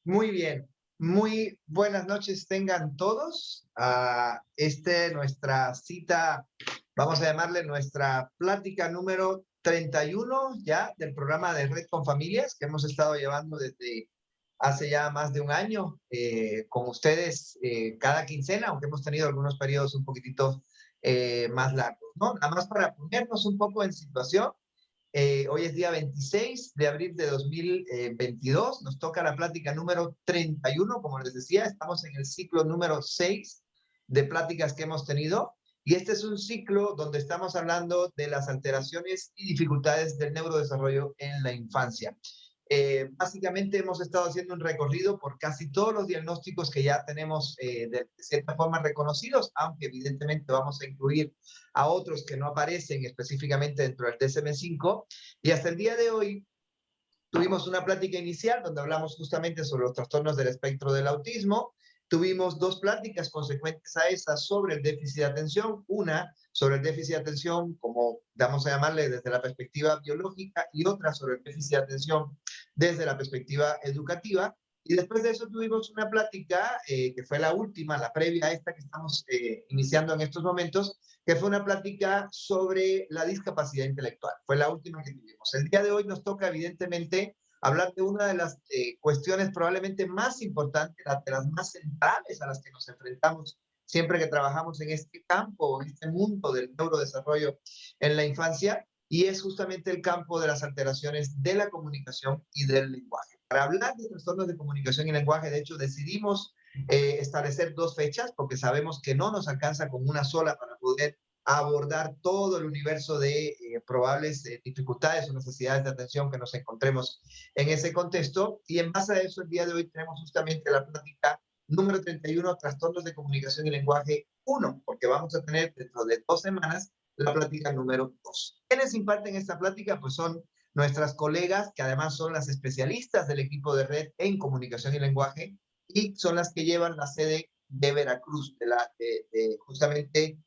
Muy bien, muy buenas noches tengan todos a nuestra cita, vamos a llamarle nuestra plática número 31 ya del programa de Red con Familias que hemos estado llevando desde hace ya más de un año con ustedes cada quincena, aunque hemos tenido algunos periodos un poquitito más largos, ¿no? Nada más para ponernos un poco en situación. Hoy es día 26 de abril de 2022. Nos toca la plática número 31. Como les decía, estamos en el ciclo número 6 de pláticas que hemos tenido. Y este es un ciclo donde estamos hablando de las alteraciones y dificultades del neurodesarrollo en la infancia. Básicamente hemos estado haciendo un recorrido por casi todos los diagnósticos que ya tenemos de cierta forma reconocidos, aunque evidentemente vamos a incluir a otros que no aparecen específicamente dentro del DSM-5. Y hasta el día de hoy tuvimos una plática inicial donde hablamos justamente sobre los trastornos del espectro del autismo. Tuvimos dos pláticas consecuentes a esas sobre el déficit de atención, una sobre el déficit de atención, como vamos a llamarle desde la perspectiva biológica, y otra sobre el déficit de atención desde la perspectiva educativa. Y después de eso tuvimos una plática que fue la última, la previa a esta que estamos iniciando en estos momentos, que fue una plática sobre la discapacidad intelectual. Fue la última que tuvimos. El día de hoy nos toca, evidentemente, hablar de una de las cuestiones probablemente más importantes, de las más centrales a las que nos enfrentamos siempre que trabajamos en este campo, en este mundo del neurodesarrollo en la infancia, y es justamente el campo de las alteraciones de la comunicación y del lenguaje. Para hablar de trastornos de comunicación y lenguaje, de hecho, decidimos establecer dos fechas, porque sabemos que no nos alcanza con una sola para poder abordar todo el universo de probables dificultades o necesidades de atención que nos encontremos en ese contexto. Y en base a eso, el día de hoy tenemos justamente la plática número 31, trastornos de comunicación y lenguaje 1, porque vamos a tener dentro de 2 semanas la plática número 2. ¿Quiénes imparten esta plática? Pues son nuestras colegas, que además son las especialistas del equipo de red en comunicación y lenguaje, y son las que llevan la sede de Veracruz, justamente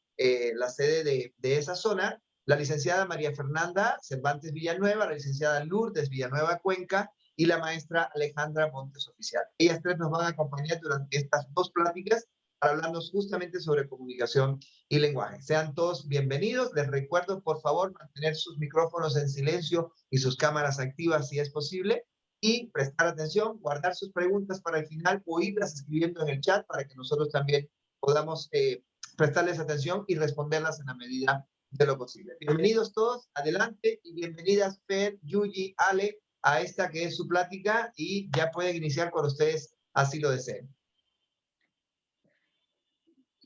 la sede de esa zona, la licenciada María Fernanda Cervantes Villanueva, la licenciada Lourdes Villanueva Cuenca y la maestra Alejandra Montes Oficial. Ellas tres nos van a acompañar durante estas dos pláticas para hablarnos justamente sobre comunicación y lenguaje. Sean todos bienvenidos. Les recuerdo, por favor, mantener sus micrófonos en silencio y sus cámaras activas si es posible, y prestar atención, guardar sus preguntas para el final o irlas escribiendo en el chat para que nosotros también podamos prestarles atención y responderlas en la medida de lo posible. Bienvenidos todos, adelante, y bienvenidas Fer, Yuyi, Ale, a esta que es su plática, y ya pueden iniciar cuando ustedes así lo deseen.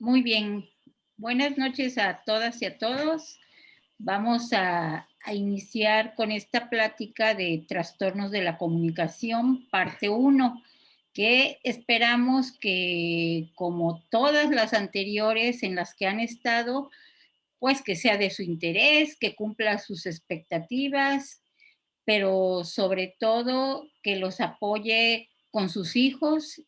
Muy bien. Buenas noches a todas y a todos. Vamos a iniciar con esta plática de trastornos de la comunicación, parte 1, que esperamos que, como todas las anteriores en las que han estado, pues que sea de su interés, que cumpla sus expectativas, pero sobre todo que los apoye con sus hijos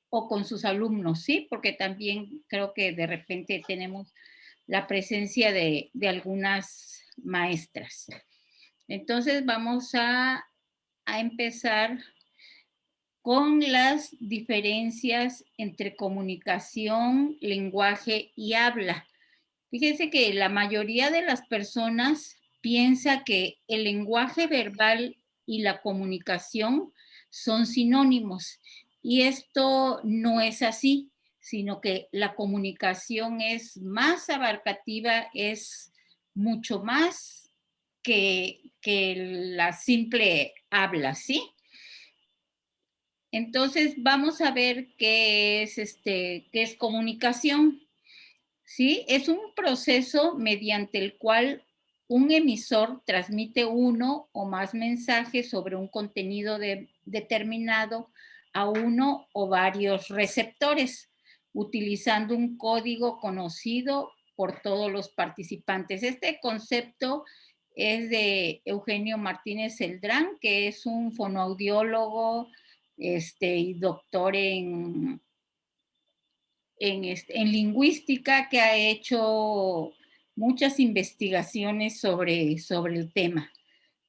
o con sus alumnos, ¿sí? Porque también creo que de repente tenemos la presencia de algunas maestras. Entonces vamos a empezar con las diferencias entre comunicación, lenguaje y habla. Fíjense que la mayoría de las personas piensa que el lenguaje verbal y la comunicación son sinónimos, y esto no es así, sino que la comunicación es más abarcativa, es mucho más que la simple habla, ¿sí? Entonces vamos a ver qué es comunicación. ¿Sí? Es un proceso mediante el cual un emisor transmite uno o más mensajes sobre un contenido determinado a uno o varios receptores, utilizando un código conocido por todos los participantes. Este concepto es de Eugenio Martínez Celdrán, que es un fonoaudiólogo y doctor en lingüística, que ha hecho muchas investigaciones sobre el tema.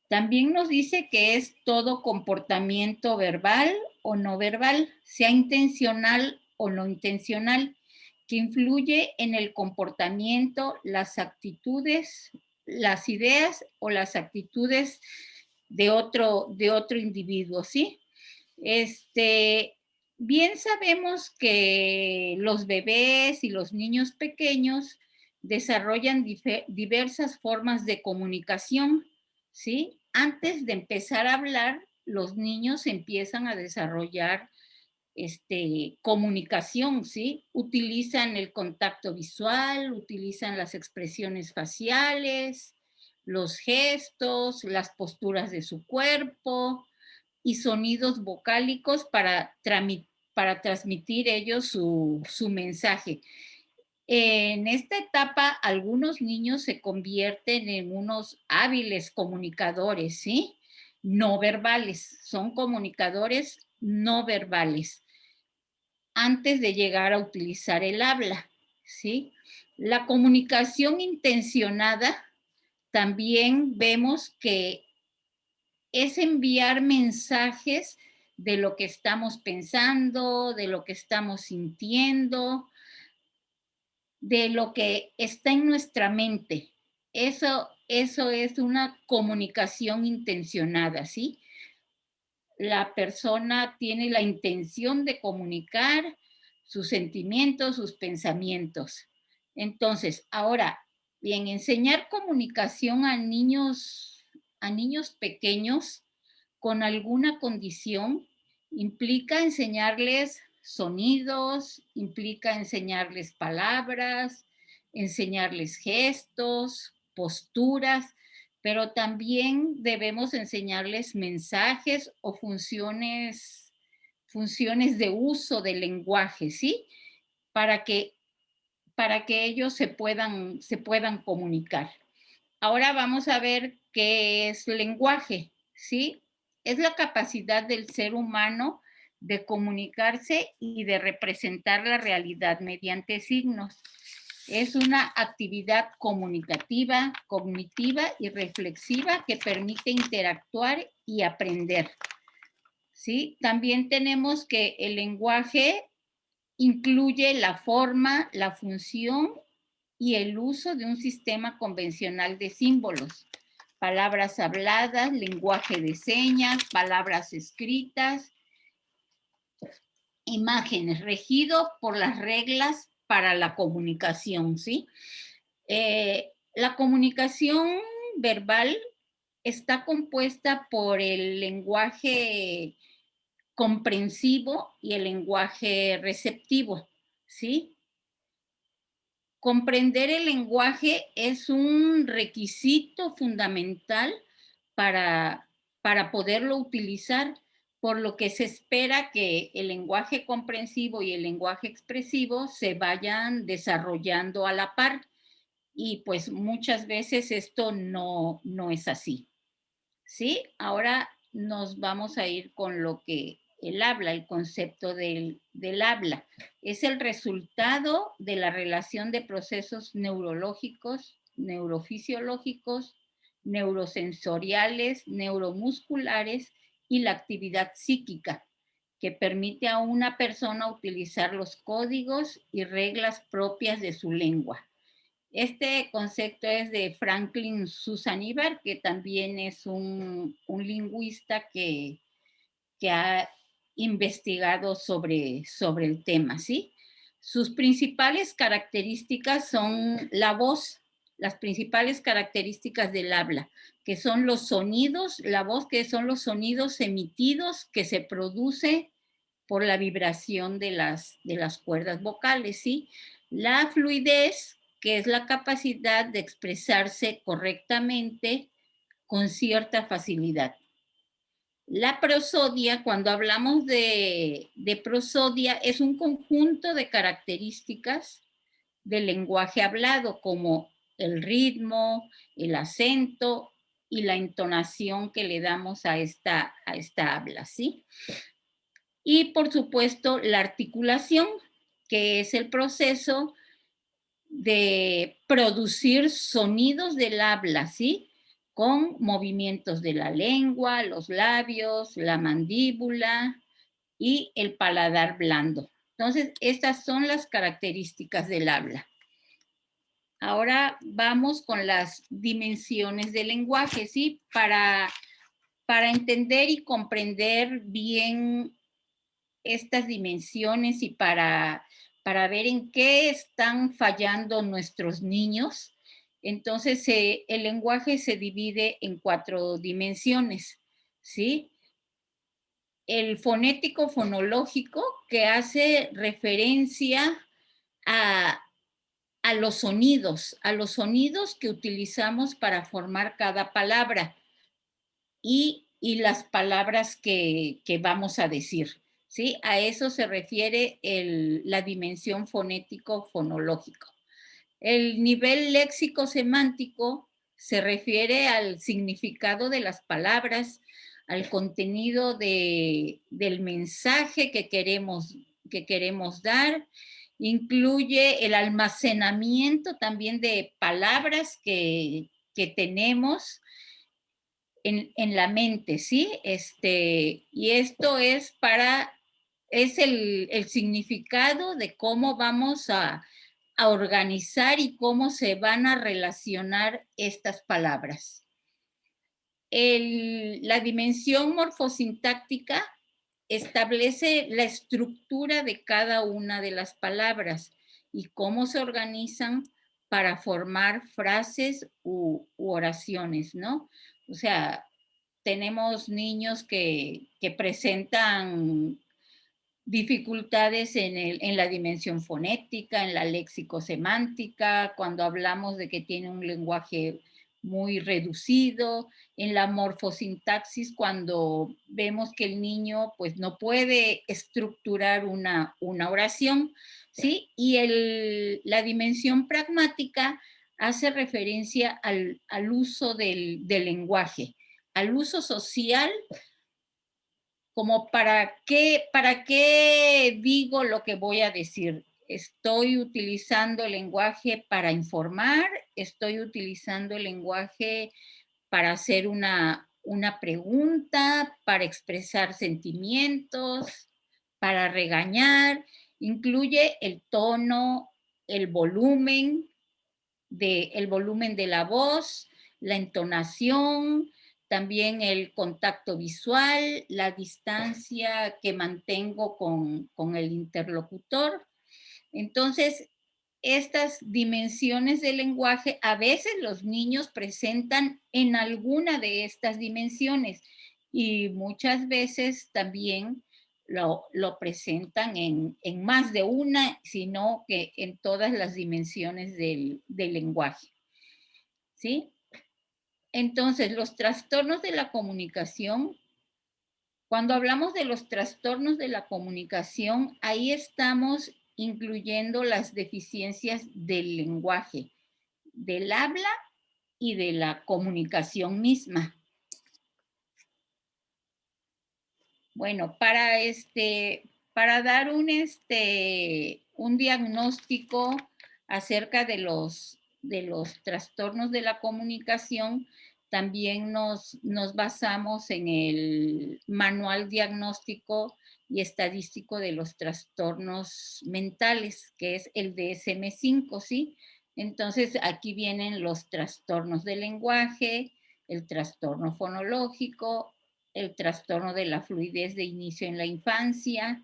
También nos dice que es todo comportamiento verbal o no verbal, sea intencional o no intencional, que influye en el comportamiento, las actitudes, las ideas o las actitudes de otro individuo, ¿sí? Bien sabemos que los bebés y los niños pequeños desarrollan diversas formas de comunicación, ¿sí? Antes de empezar a hablar, los niños empiezan a desarrollar comunicación, ¿sí? Utilizan el contacto visual, utilizan las expresiones faciales, los gestos, las posturas de su cuerpo y sonidos vocálicos para transmitir ellos su mensaje. En esta etapa, algunos niños se convierten en unos hábiles comunicadores, ¿sí? No verbales, son comunicadores no verbales antes de llegar a utilizar el habla, ¿sí? La comunicación intencionada también vemos que es enviar mensajes de lo que estamos pensando, de lo que estamos sintiendo, de lo que está en nuestra mente. Eso es una comunicación intencionada, ¿sí? La persona tiene la intención de comunicar sus sentimientos, sus pensamientos. Entonces, ahora, bien, enseñar comunicación a niños pequeños con alguna condición implica enseñarles sonidos, implica enseñarles palabras, enseñarles gestos, posturas, pero también debemos enseñarles mensajes o funciones de uso del lenguaje, ¿sí? Para que, para que ellos se puedan comunicar. Ahora vamos a ver qué es lenguaje, ¿sí? Es la capacidad del ser humano de comunicarse y de representar la realidad mediante signos. Es una actividad comunicativa, cognitiva y reflexiva que permite interactuar y aprender. ¿Sí? También tenemos que el lenguaje incluye la forma, la función y el uso de un sistema convencional de símbolos, palabras habladas, lenguaje de señas, palabras escritas, imágenes, regido por las reglas para la comunicación, ¿sí? La comunicación verbal está compuesta por el lenguaje comprensivo y el lenguaje receptivo, ¿sí? Comprender el lenguaje es un requisito fundamental para, para poderlo utilizar, por lo que se espera que el lenguaje comprensivo y el lenguaje expresivo se vayan desarrollando a la par y pues muchas veces esto no es así. ¿Sí? Ahora nos vamos a ir con lo que el habla, el concepto del habla. Es el resultado de la relación de procesos neurológicos, neurofisiológicos, neurosensoriales, neuromusculares y la actividad psíquica que permite a una persona utilizar los códigos y reglas propias de su lengua. Este concepto es de Franklin Susanibar, que también es un lingüista que ha investigado sobre el tema, ¿sí? Sus principales características son la voz, las principales características del habla, que son los sonidos, la voz, que son los sonidos emitidos que se produce por la vibración de las cuerdas vocales, ¿sí? La fluidez, que es la capacidad de expresarse correctamente con cierta facilidad. La prosodia, cuando hablamos de prosodia, es un conjunto de características del lenguaje hablado, como el ritmo, el acento y la entonación que le damos a esta habla, ¿sí? Y por supuesto, la articulación, que es el proceso de producir sonidos del habla, ¿sí? con movimientos de la lengua, los labios, la mandíbula y el paladar blando. Entonces, estas son las características del habla. Ahora vamos con las dimensiones del lenguaje, ¿sí? Para entender y comprender bien estas dimensiones y para ver en qué están fallando nuestros niños. Entonces, el lenguaje se divide en 4 dimensiones, ¿sí? El fonético fonológico, que hace referencia a los sonidos que utilizamos para formar cada palabra y las palabras que vamos a decir, ¿sí? A eso se refiere la dimensión fonético-fonológico. El nivel léxico-semántico se refiere al significado de las palabras, al contenido del mensaje que queremos dar. Incluye el almacenamiento también de palabras que tenemos en la mente, ¿sí? Y esto es el significado de cómo vamos a organizar y cómo se van a relacionar estas palabras. La dimensión morfosintáctica establece la estructura de cada una de las palabras y cómo se organizan para formar frases u oraciones, ¿no? O sea, tenemos niños que presentan dificultades en la dimensión fonética, en la léxico-semántica, cuando hablamos de que tiene un lenguaje muy reducido, en la morfosintaxis, cuando vemos que el niño pues no puede estructurar una oración, ¿sí? Y la dimensión pragmática hace referencia al uso del lenguaje, al uso social, como para qué digo lo que voy a decir. Estoy utilizando el lenguaje para informar, estoy utilizando el lenguaje para hacer una pregunta, para expresar sentimientos, para regañar. Incluye el tono, el volumen de la voz, la entonación, también el contacto visual, la distancia que mantengo con el interlocutor. Entonces, estas dimensiones del lenguaje, a veces los niños presentan en alguna de estas dimensiones y muchas veces también lo presentan en más de una, sino que en todas las dimensiones del lenguaje, ¿sí? Entonces, los trastornos de la comunicación, cuando hablamos de los trastornos de la comunicación, ahí estamos incluyendo las deficiencias del lenguaje, del habla y de la comunicación misma. Bueno, para dar un diagnóstico acerca de los trastornos de la comunicación, también nos basamos en el Manual Diagnóstico y Estadístico de los Trastornos Mentales, que es el DSM-5, ¿sí? Entonces, aquí vienen los trastornos del lenguaje, el trastorno fonológico, el trastorno de la fluidez de inicio en la infancia,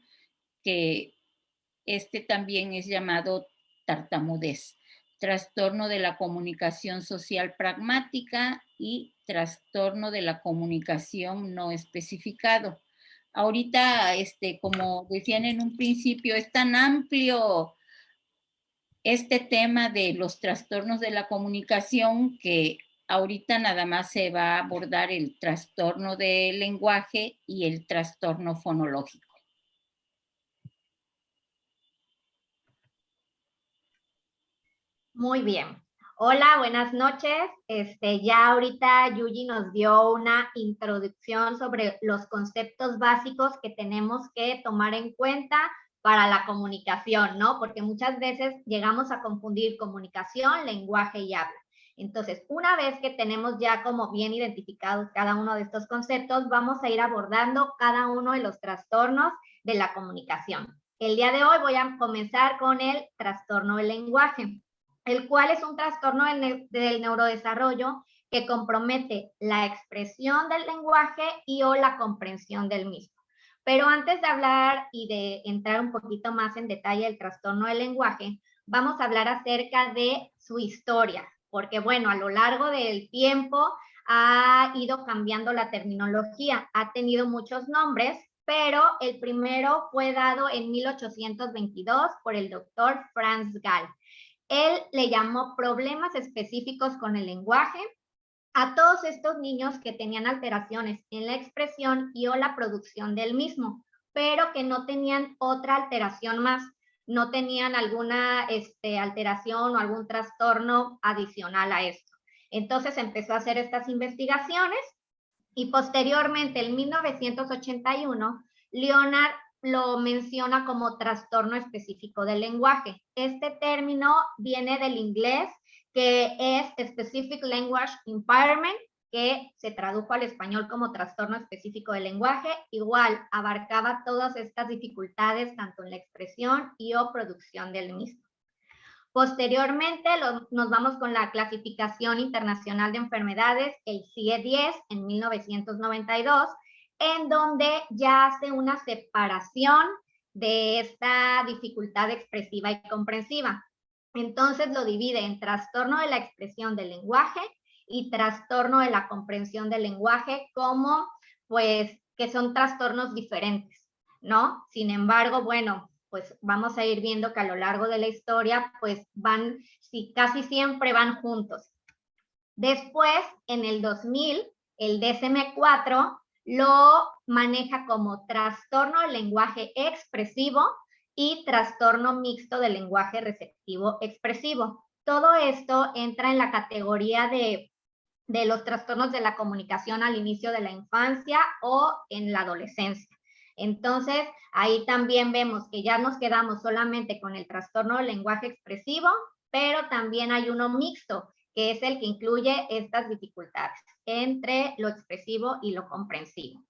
que también es llamado tartamudez, trastorno de la comunicación social pragmática y trastorno de la comunicación no especificado. Ahorita, como decían en un principio, es tan amplio este tema de los trastornos de la comunicación que ahorita nada más se va a abordar el trastorno del lenguaje y el trastorno fonológico. Muy bien. Hola, buenas noches. Ya ahorita Yuyi nos dio una introducción sobre los conceptos básicos que tenemos que tomar en cuenta para la comunicación, ¿no? Porque muchas veces llegamos a confundir comunicación, lenguaje y habla. Entonces, una vez que tenemos ya como bien identificados cada uno de estos conceptos, vamos a ir abordando cada uno de los trastornos de la comunicación. El día de hoy voy a comenzar con el trastorno del lenguaje, el cual es un trastorno del neurodesarrollo que compromete la expresión del lenguaje y o la comprensión del mismo. Pero antes de hablar y de entrar un poquito más en detalle del trastorno del lenguaje, vamos a hablar acerca de su historia, porque bueno, a lo largo del tiempo ha ido cambiando la terminología, ha tenido muchos nombres, pero el primero fue dado en 1822 por el doctor Franz Gall. Él le llamó problemas específicos con el lenguaje a todos estos niños que tenían alteraciones en la expresión y o la producción del mismo, pero que no tenían otra alteración más, no tenían alguna alteración o algún trastorno adicional a esto. Entonces empezó a hacer estas investigaciones y posteriormente, en 1981, Leonard lo menciona como trastorno específico del lenguaje. Este término viene del inglés, que es Specific Language Impairment, que se tradujo al español como trastorno específico del lenguaje. Igual, abarcaba todas estas dificultades, tanto en la expresión y o producción del mismo. Posteriormente, nos vamos con la Clasificación Internacional de Enfermedades, el CIE-10, en 1992, en donde ya hace una separación de esta dificultad expresiva y comprensiva. Entonces lo divide en trastorno de la expresión del lenguaje y trastorno de la comprensión del lenguaje, como pues que son trastornos diferentes, ¿no? Sin embargo, bueno, pues vamos a ir viendo que a lo largo de la historia, pues van, sí, casi siempre van juntos. Después, en el 2000, el DSM-4 lo maneja como trastorno del lenguaje expresivo y trastorno mixto del lenguaje receptivo expresivo. Todo esto entra en la categoría de los trastornos de la comunicación al inicio de la infancia o en la adolescencia. Entonces, ahí también vemos que ya nos quedamos solamente con el trastorno del lenguaje expresivo, pero también hay uno mixto, que es el que incluye estas dificultades entre lo expresivo y lo comprensivo.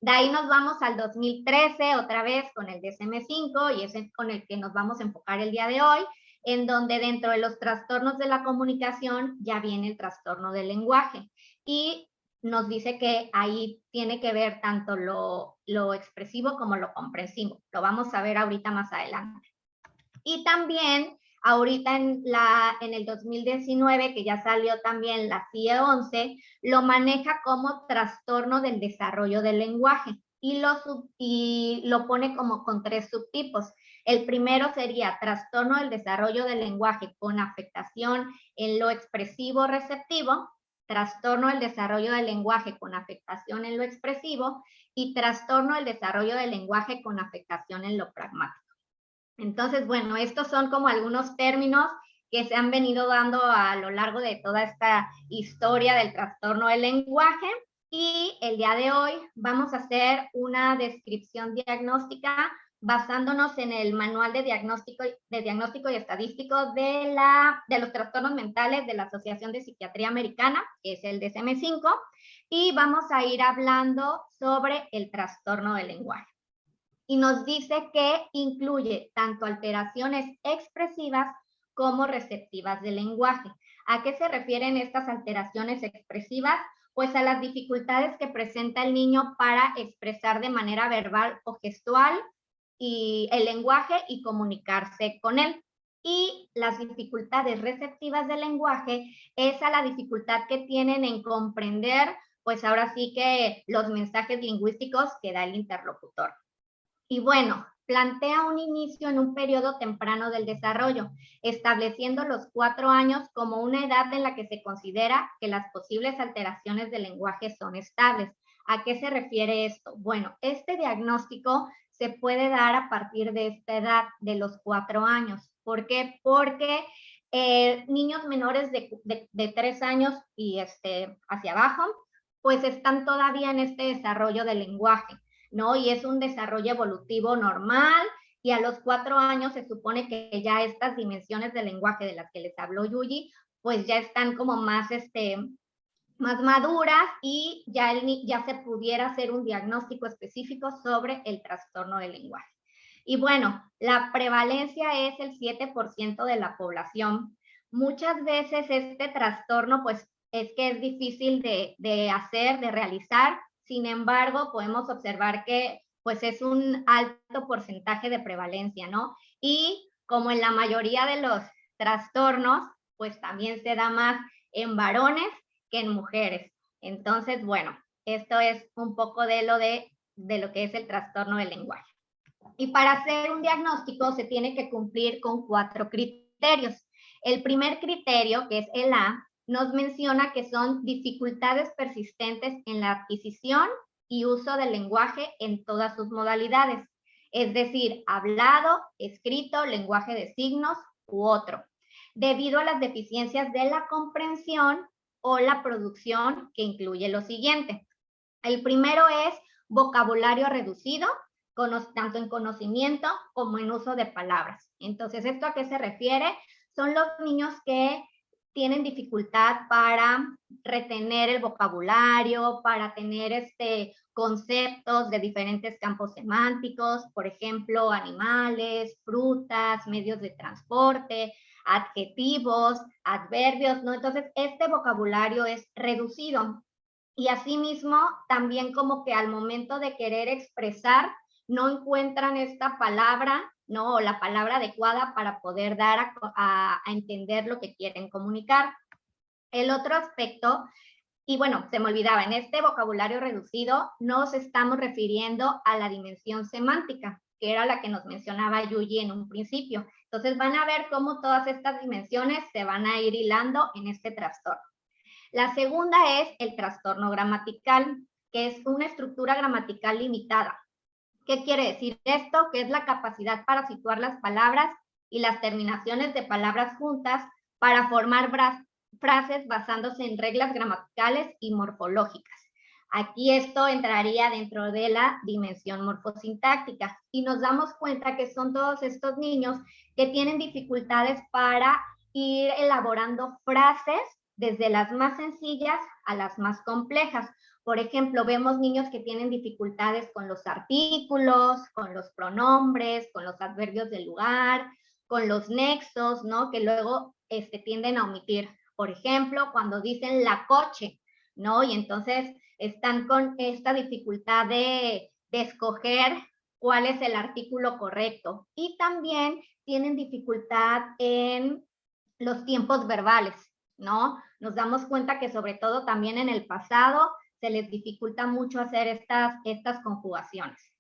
De ahí nos vamos al 2013, otra vez con el DSM-5, y es con el que nos vamos a enfocar el día de hoy, en donde dentro de los trastornos de la comunicación ya viene el trastorno del lenguaje. Y nos dice que ahí tiene que ver tanto lo expresivo como lo comprensivo. Lo vamos a ver ahorita más adelante. Y también ahorita en el 2019, que ya salió también la CIE-11, lo maneja como trastorno del desarrollo del lenguaje y lo pone como con 3 subtipos. El primero sería trastorno del desarrollo del lenguaje con afectación en lo expresivo receptivo, trastorno del desarrollo del lenguaje con afectación en lo expresivo y trastorno del desarrollo del lenguaje con afectación en lo pragmático. Entonces, bueno, estos son como algunos términos que se han venido dando a lo largo de toda esta historia del trastorno del lenguaje. Y el día de hoy vamos a hacer una descripción diagnóstica basándonos en el Manual de Diagnóstico y Estadístico de los Trastornos Mentales de la Asociación de Psiquiatría Americana, que es el DSM-5, y vamos a ir hablando sobre el trastorno del lenguaje. Y nos dice que incluye tanto alteraciones expresivas como receptivas del lenguaje. ¿A qué se refieren estas alteraciones expresivas? Pues a las dificultades que presenta el niño para expresar de manera verbal o gestual y el lenguaje y comunicarse con él. Y las dificultades receptivas del lenguaje es a la dificultad que tienen en comprender, pues ahora sí que los mensajes lingüísticos que da el interlocutor. Y bueno, plantea un inicio en un periodo temprano del desarrollo, estableciendo los 4 años como una edad en la que se considera que las posibles alteraciones del lenguaje son estables. ¿A qué se refiere esto? Bueno, este diagnóstico se puede dar a partir de esta edad, de los 4 años. ¿Por qué? Porque niños menores de 3 años y hacia abajo, pues están todavía en este desarrollo del lenguaje, ¿no? Y es un desarrollo evolutivo normal, y a los 4 años se supone que ya estas dimensiones del lenguaje de las que les habló Yuyi, pues ya están como más, más maduras y ya se pudiera hacer un diagnóstico específico sobre el trastorno del lenguaje. Y bueno, la prevalencia es el 7% de la población. Muchas veces este trastorno, pues, es que es difícil de hacer, de realizar. Sin embargo, podemos observar que, pues, es un alto porcentaje de prevalencia, ¿no? Y como en la mayoría de los trastornos, pues también se da más en varones que en mujeres. Entonces, bueno, esto es un poco de lo que es el trastorno del lenguaje. Y para hacer un diagnóstico se tiene que cumplir con 4 criterios. El primer criterio, que es el A, nos menciona que son dificultades persistentes en la adquisición y uso del lenguaje en todas sus modalidades, es decir, hablado, escrito, lenguaje de signos u otro, debido a las deficiencias de la comprensión o la producción, que incluye lo siguiente. El primero es vocabulario reducido, tanto en conocimiento como en uso de palabras. Entonces, ¿esto a qué se refiere? Son los niños que tienen dificultad para retener el vocabulario, para tener conceptos de diferentes campos semánticos, por ejemplo, animales, frutas, medios de transporte, adjetivos, adverbios, ¿no? Entonces, este vocabulario es reducido. Y asimismo, también como que al momento de querer expresar, no encuentran esta palabra, ¿no? O la palabra adecuada para poder dar a entender lo que quieren comunicar. El otro aspecto, y bueno, se me olvidaba, en este vocabulario reducido nos estamos refiriendo a la dimensión semántica, que era la que nos mencionaba Yuyi en un principio. Entonces van a ver cómo todas estas dimensiones se van a ir hilando en este trastorno. La segunda es el trastorno gramatical, que es una estructura gramatical limitada. ¿Qué quiere decir esto? Que es la capacidad para situar las palabras y las terminaciones de palabras juntas para formar frases basándose en reglas gramaticales y morfológicas. Aquí esto entraría dentro de la dimensión morfosintáctica y nos damos cuenta que son todos estos niños que tienen dificultades para ir elaborando frases desde las más sencillas a las más complejas. Por ejemplo, vemos niños que tienen dificultades con los artículos, con los pronombres, con los adverbios del lugar, con los nexos, ¿no? Que luego tienden a omitir. Por ejemplo, cuando dicen la coche, ¿no? Y entonces están con esta dificultad de escoger cuál es el artículo correcto. Y también tienen dificultad en los tiempos verbales, ¿no? Nos damos cuenta que sobre todo también en el pasado se les dificulta mucho hacer estas conjugaciones.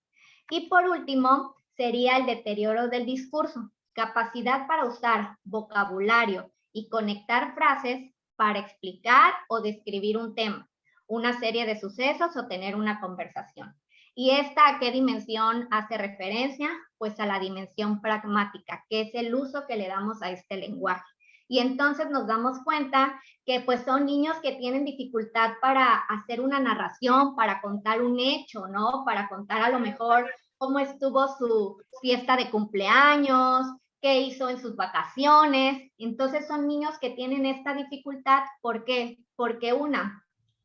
Y por último, sería el deterioro del discurso, capacidad para usar vocabulario y conectar frases para explicar o describir un tema, una serie de sucesos o tener una conversación. ¿Y esta a qué dimensión hace referencia? Pues a la dimensión pragmática, que es el uso que le damos a este lenguaje. Y entonces nos damos cuenta que pues son niños que tienen dificultad para hacer una narración, para contar un hecho, ¿no? Para contar a lo mejor cómo estuvo su fiesta de cumpleaños, qué hizo en sus vacaciones. Entonces son niños que tienen esta dificultad. ¿Por qué? Porque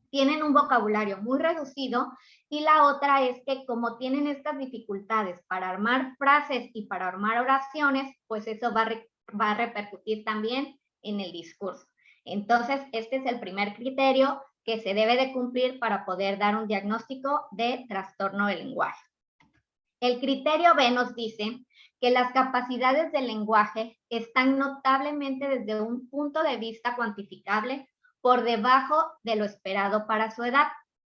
tienen un vocabulario muy reducido y la otra es que como tienen estas dificultades para armar frases y para armar oraciones, pues eso va a repercutir también en el discurso. Entonces, este es el primer criterio que se debe de cumplir para poder dar un diagnóstico de trastorno del lenguaje. El criterio B nos dice que las capacidades del lenguaje están notablemente desde un punto de vista cuantificable por debajo de lo esperado para su edad,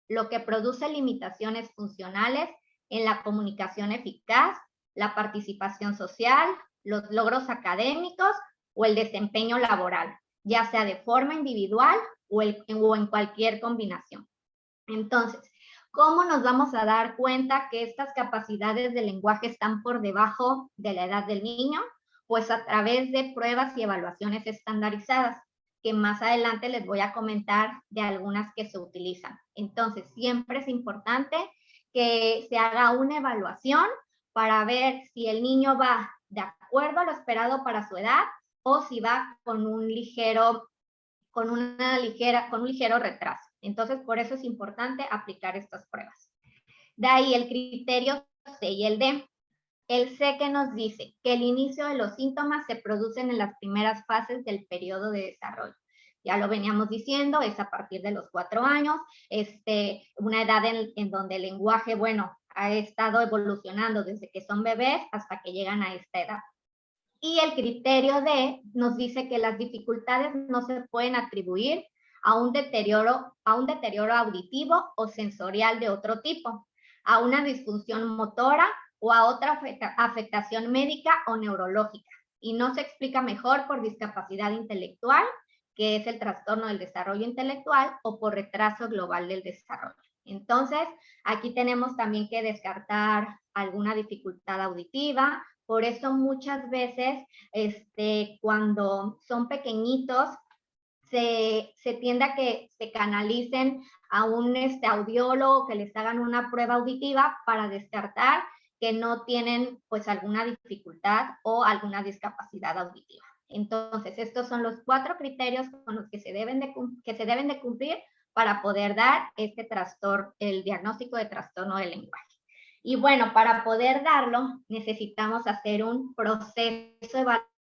lo que produce limitaciones funcionales en la comunicación eficaz, la participación social, los logros académicos o el desempeño laboral, ya sea de forma individual o en cualquier combinación. Entonces, ¿cómo nos vamos a dar cuenta que estas capacidades de lenguaje están por debajo de la edad del niño? Pues a través de pruebas y evaluaciones estandarizadas, que más adelante les voy a comentar de algunas que se utilizan. Entonces, siempre es importante que se haga una evaluación para ver si el niño va de acuerdo a lo esperado para su edad o si va con un ligero con un ligero retraso. Entonces, por eso es importante aplicar estas pruebas. De ahí el criterio C y el D. El C que nos dice que el inicio de los síntomas se producen en las primeras fases del periodo de desarrollo. Ya lo veníamos diciendo, es a partir de los 4 años, una edad en donde el lenguaje, bueno, ha estado evolucionando desde que son bebés hasta que llegan a esta edad. Y el criterio D nos dice que las dificultades no se pueden atribuir a un deterioro auditivo o sensorial de otro tipo, a una disfunción motora o a otra afectación médica o neurológica, y no se explica mejor por discapacidad intelectual, que es el trastorno del desarrollo intelectual, o por retraso global del desarrollo. Entonces, aquí tenemos también que descartar alguna dificultad auditiva. Por eso muchas veces, cuando son pequeñitos, se tiende a que se canalicen a un audiólogo, que les hagan una prueba auditiva para descartar que no tienen pues alguna dificultad o alguna discapacidad auditiva. Entonces, estos son los 4 criterios con los que se deben de cumplir para poder dar el diagnóstico de trastorno del lenguaje. Y bueno, para poder darlo, necesitamos hacer un proceso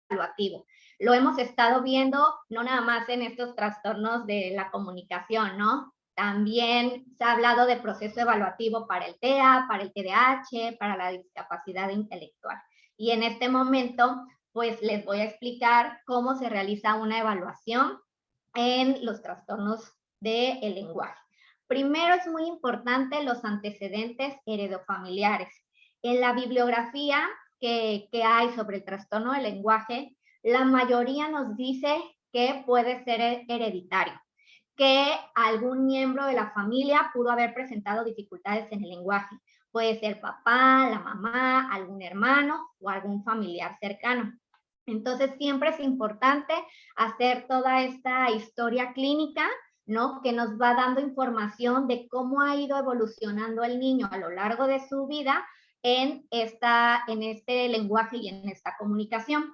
evaluativo. Lo hemos estado viendo no nada más en estos trastornos de la comunicación, ¿no? También se ha hablado de proceso evaluativo para el TEA, para el TDAH, para la discapacidad intelectual. Y en este momento, pues les voy a explicar cómo se realiza una evaluación en los trastornos del lenguaje. Primero, es muy importante los antecedentes heredofamiliares. En la bibliografía que hay sobre el trastorno del lenguaje, la mayoría nos dice que puede ser hereditario, que algún miembro de la familia pudo haber presentado dificultades en el lenguaje. Puede ser papá, la mamá, algún hermano o algún familiar cercano. Entonces, siempre es importante hacer toda esta historia clínica, ¿no? Que nos va dando información de cómo ha ido evolucionando el niño a lo largo de su vida en este lenguaje y en esta comunicación.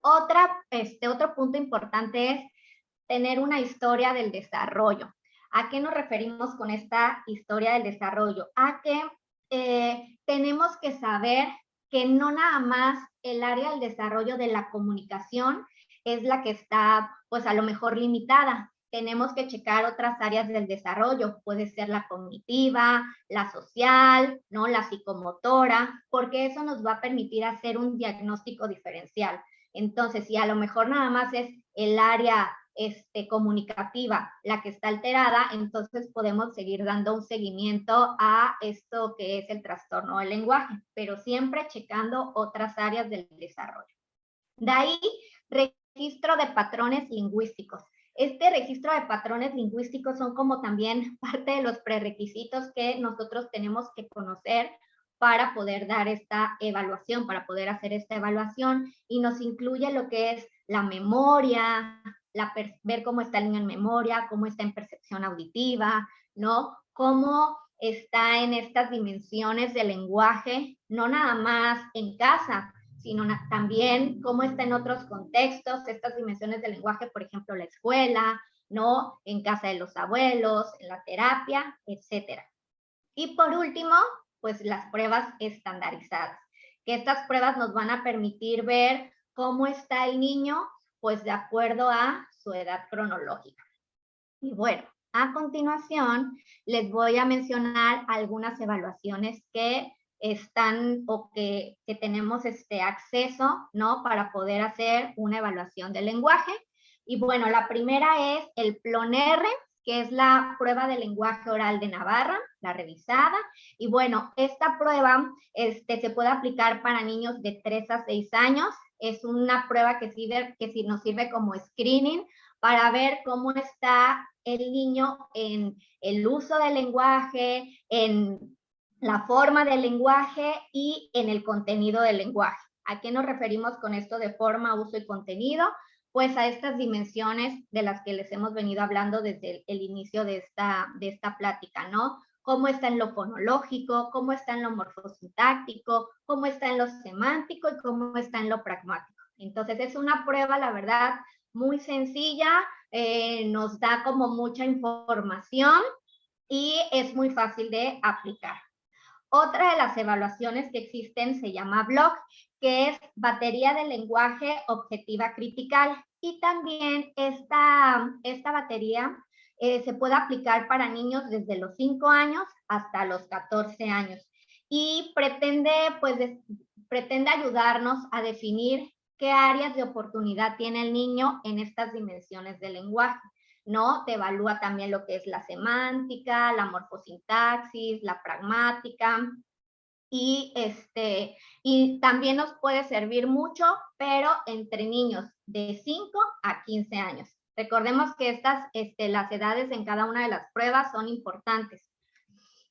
Otro punto importante es tener una historia del desarrollo. ¿A qué nos referimos con esta historia del desarrollo? A que tenemos que saber que no nada más el área del desarrollo de la comunicación es la que está, pues a lo mejor limitada. Tenemos que checar otras áreas del desarrollo, puede ser la cognitiva, la social, ¿no? La psicomotora, porque eso nos va a permitir hacer un diagnóstico diferencial. Entonces, si a lo mejor nada más es el área comunicativa la que está alterada, entonces podemos seguir dando un seguimiento a esto que es el trastorno del lenguaje, pero siempre checando otras áreas del desarrollo. De ahí, registro de patrones lingüísticos. Este registro de patrones lingüísticos son como también parte de los prerequisitos que nosotros tenemos que conocer para poder dar esta evaluación, para poder hacer esta evaluación, y nos incluye lo que es la memoria, ver cómo está el niño en memoria, cómo está en percepción auditiva, ¿no? Cómo está en estas dimensiones del lenguaje, no nada más en casa, sino también cómo está en otros contextos, estas dimensiones del lenguaje, por ejemplo, la escuela, ¿no? En casa de los abuelos, en la terapia, etcétera. Y por último, pues las pruebas estandarizadas, que estas pruebas nos van a permitir ver cómo está el niño, pues de acuerdo a su edad cronológica. Y bueno, a continuación les voy a mencionar algunas evaluaciones que están o que tenemos acceso, ¿no? Para poder hacer una evaluación del lenguaje. Y bueno, la primera es el PLON-R, que es la prueba de lenguaje oral de Navarra, la revisada. Y bueno, esta prueba se puede aplicar para niños de 3 a 6 años. Es una prueba que nos sirve como screening para ver cómo está el niño en el uso del lenguaje, en la forma del lenguaje y en el contenido del lenguaje. ¿A qué nos referimos con esto de forma, uso y contenido? Pues a estas dimensiones de las que les hemos venido hablando desde el inicio de esta plática, ¿no? Cómo está en lo fonológico, cómo está en lo morfosintáctico, cómo está en lo semántico y cómo está en lo pragmático. Entonces, es una prueba, la verdad, muy sencilla, nos da como mucha información y es muy fácil de aplicar. Otra de las evaluaciones que existen se llama BLOC, que es batería de lenguaje objetiva critical. Y también esta batería se puede aplicar para niños desde los 5 años hasta los 14 años. Y pretende ayudarnos a definir qué áreas de oportunidad tiene el niño en estas dimensiones del lenguaje, ¿no? Te evalúa también lo que es la semántica, la morfosintaxis, la pragmática, y también nos puede servir mucho, pero entre niños de 5 a 15 años. Recordemos que las edades en cada una de las pruebas son importantes.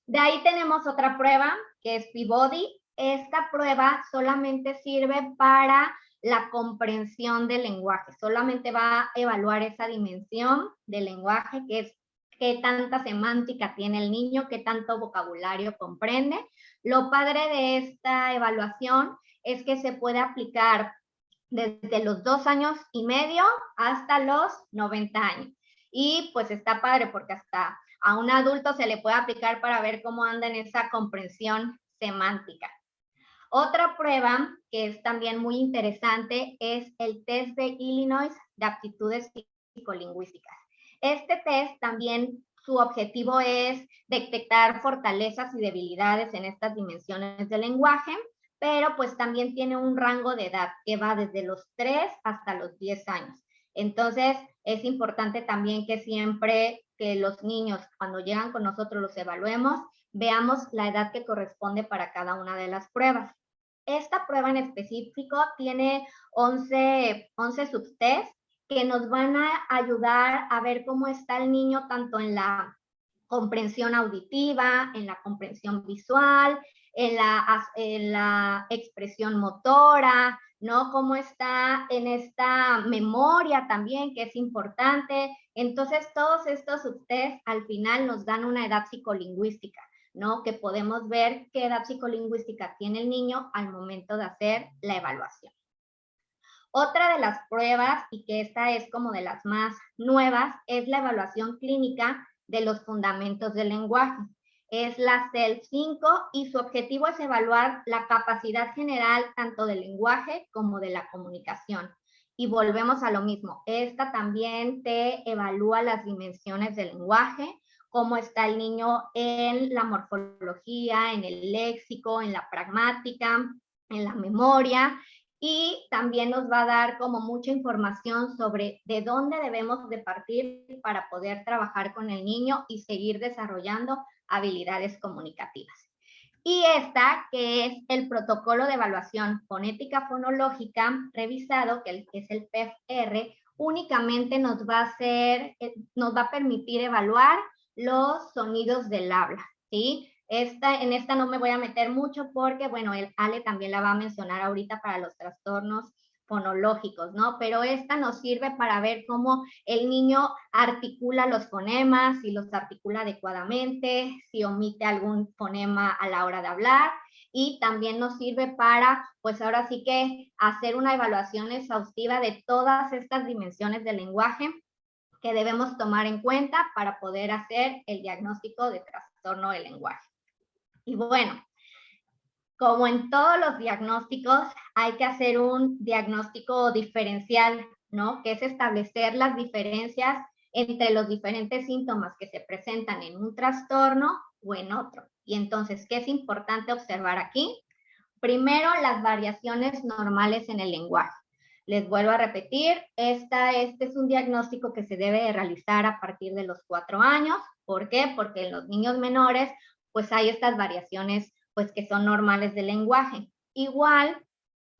De ahí tenemos otra prueba, que es Peabody. Esta prueba solamente sirve para la comprensión del lenguaje. Solamente va a evaluar esa dimensión del lenguaje, que es qué tanta semántica tiene el niño, qué tanto vocabulario comprende. Lo padre de esta evaluación es que se puede aplicar desde los 2 años y medio hasta los 90 años. Y pues está padre porque hasta a un adulto se le puede aplicar para ver cómo anda en esa comprensión semántica. Otra prueba que es también muy interesante es el test de Illinois de aptitudes psicolingüísticas. Este test también, su objetivo es detectar fortalezas y debilidades en estas dimensiones del lenguaje, pero pues también tiene un rango de edad que va desde los 3 hasta los 10 años. Entonces, es importante también que siempre que los niños, cuando llegan con nosotros, los evaluemos, veamos la edad que corresponde para cada una de las pruebas. Esta prueba en específico tiene 11 subtests que nos van a ayudar a ver cómo está el niño tanto en la comprensión auditiva, en la comprensión visual, en la expresión motora, ¿no? Cómo está en esta memoria también, que es importante. Entonces, todos estos subtests al final nos dan una edad psicolingüística, ¿no? Que podemos ver qué edad psicolingüística tiene el niño al momento de hacer la evaluación. Otra de las pruebas, y que esta es como de las más nuevas, es la evaluación clínica de los fundamentos del lenguaje. Es la CEL-5 y su objetivo es evaluar la capacidad general tanto del lenguaje como de la comunicación. Y volvemos a lo mismo, esta también te evalúa las dimensiones del lenguaje, cómo está el niño en la morfología, en el léxico, en la pragmática, en la memoria, y también nos va a dar como mucha información sobre de dónde debemos de partir para poder trabajar con el niño y seguir desarrollando habilidades comunicativas. Y esta, que es el protocolo de evaluación fonética fonológica revisado, que es el PEF-R, únicamente nos va a permitir evaluar los sonidos del habla, ¿sí? En esta no me voy a meter mucho porque, bueno, Ale también la va a mencionar ahorita para los trastornos fonológicos, ¿no? Pero esta nos sirve para ver cómo el niño articula los fonemas, si los articula adecuadamente, si omite algún fonema a la hora de hablar, y también nos sirve para, pues ahora sí que hacer una evaluación exhaustiva de todas estas dimensiones del lenguaje que debemos tomar en cuenta para poder hacer el diagnóstico de trastorno del lenguaje. Y bueno, como en todos los diagnósticos, hay que hacer un diagnóstico diferencial, ¿no? Que es establecer las diferencias entre los diferentes síntomas que se presentan en un trastorno o en otro. Y entonces, ¿qué es importante observar aquí? Primero, las variaciones normales en el lenguaje. Les vuelvo a repetir, este es un diagnóstico que se debe realizar a partir de los 4 años. ¿Por qué? Porque en los niños menores, pues hay estas variaciones pues que son normales del lenguaje. Igual,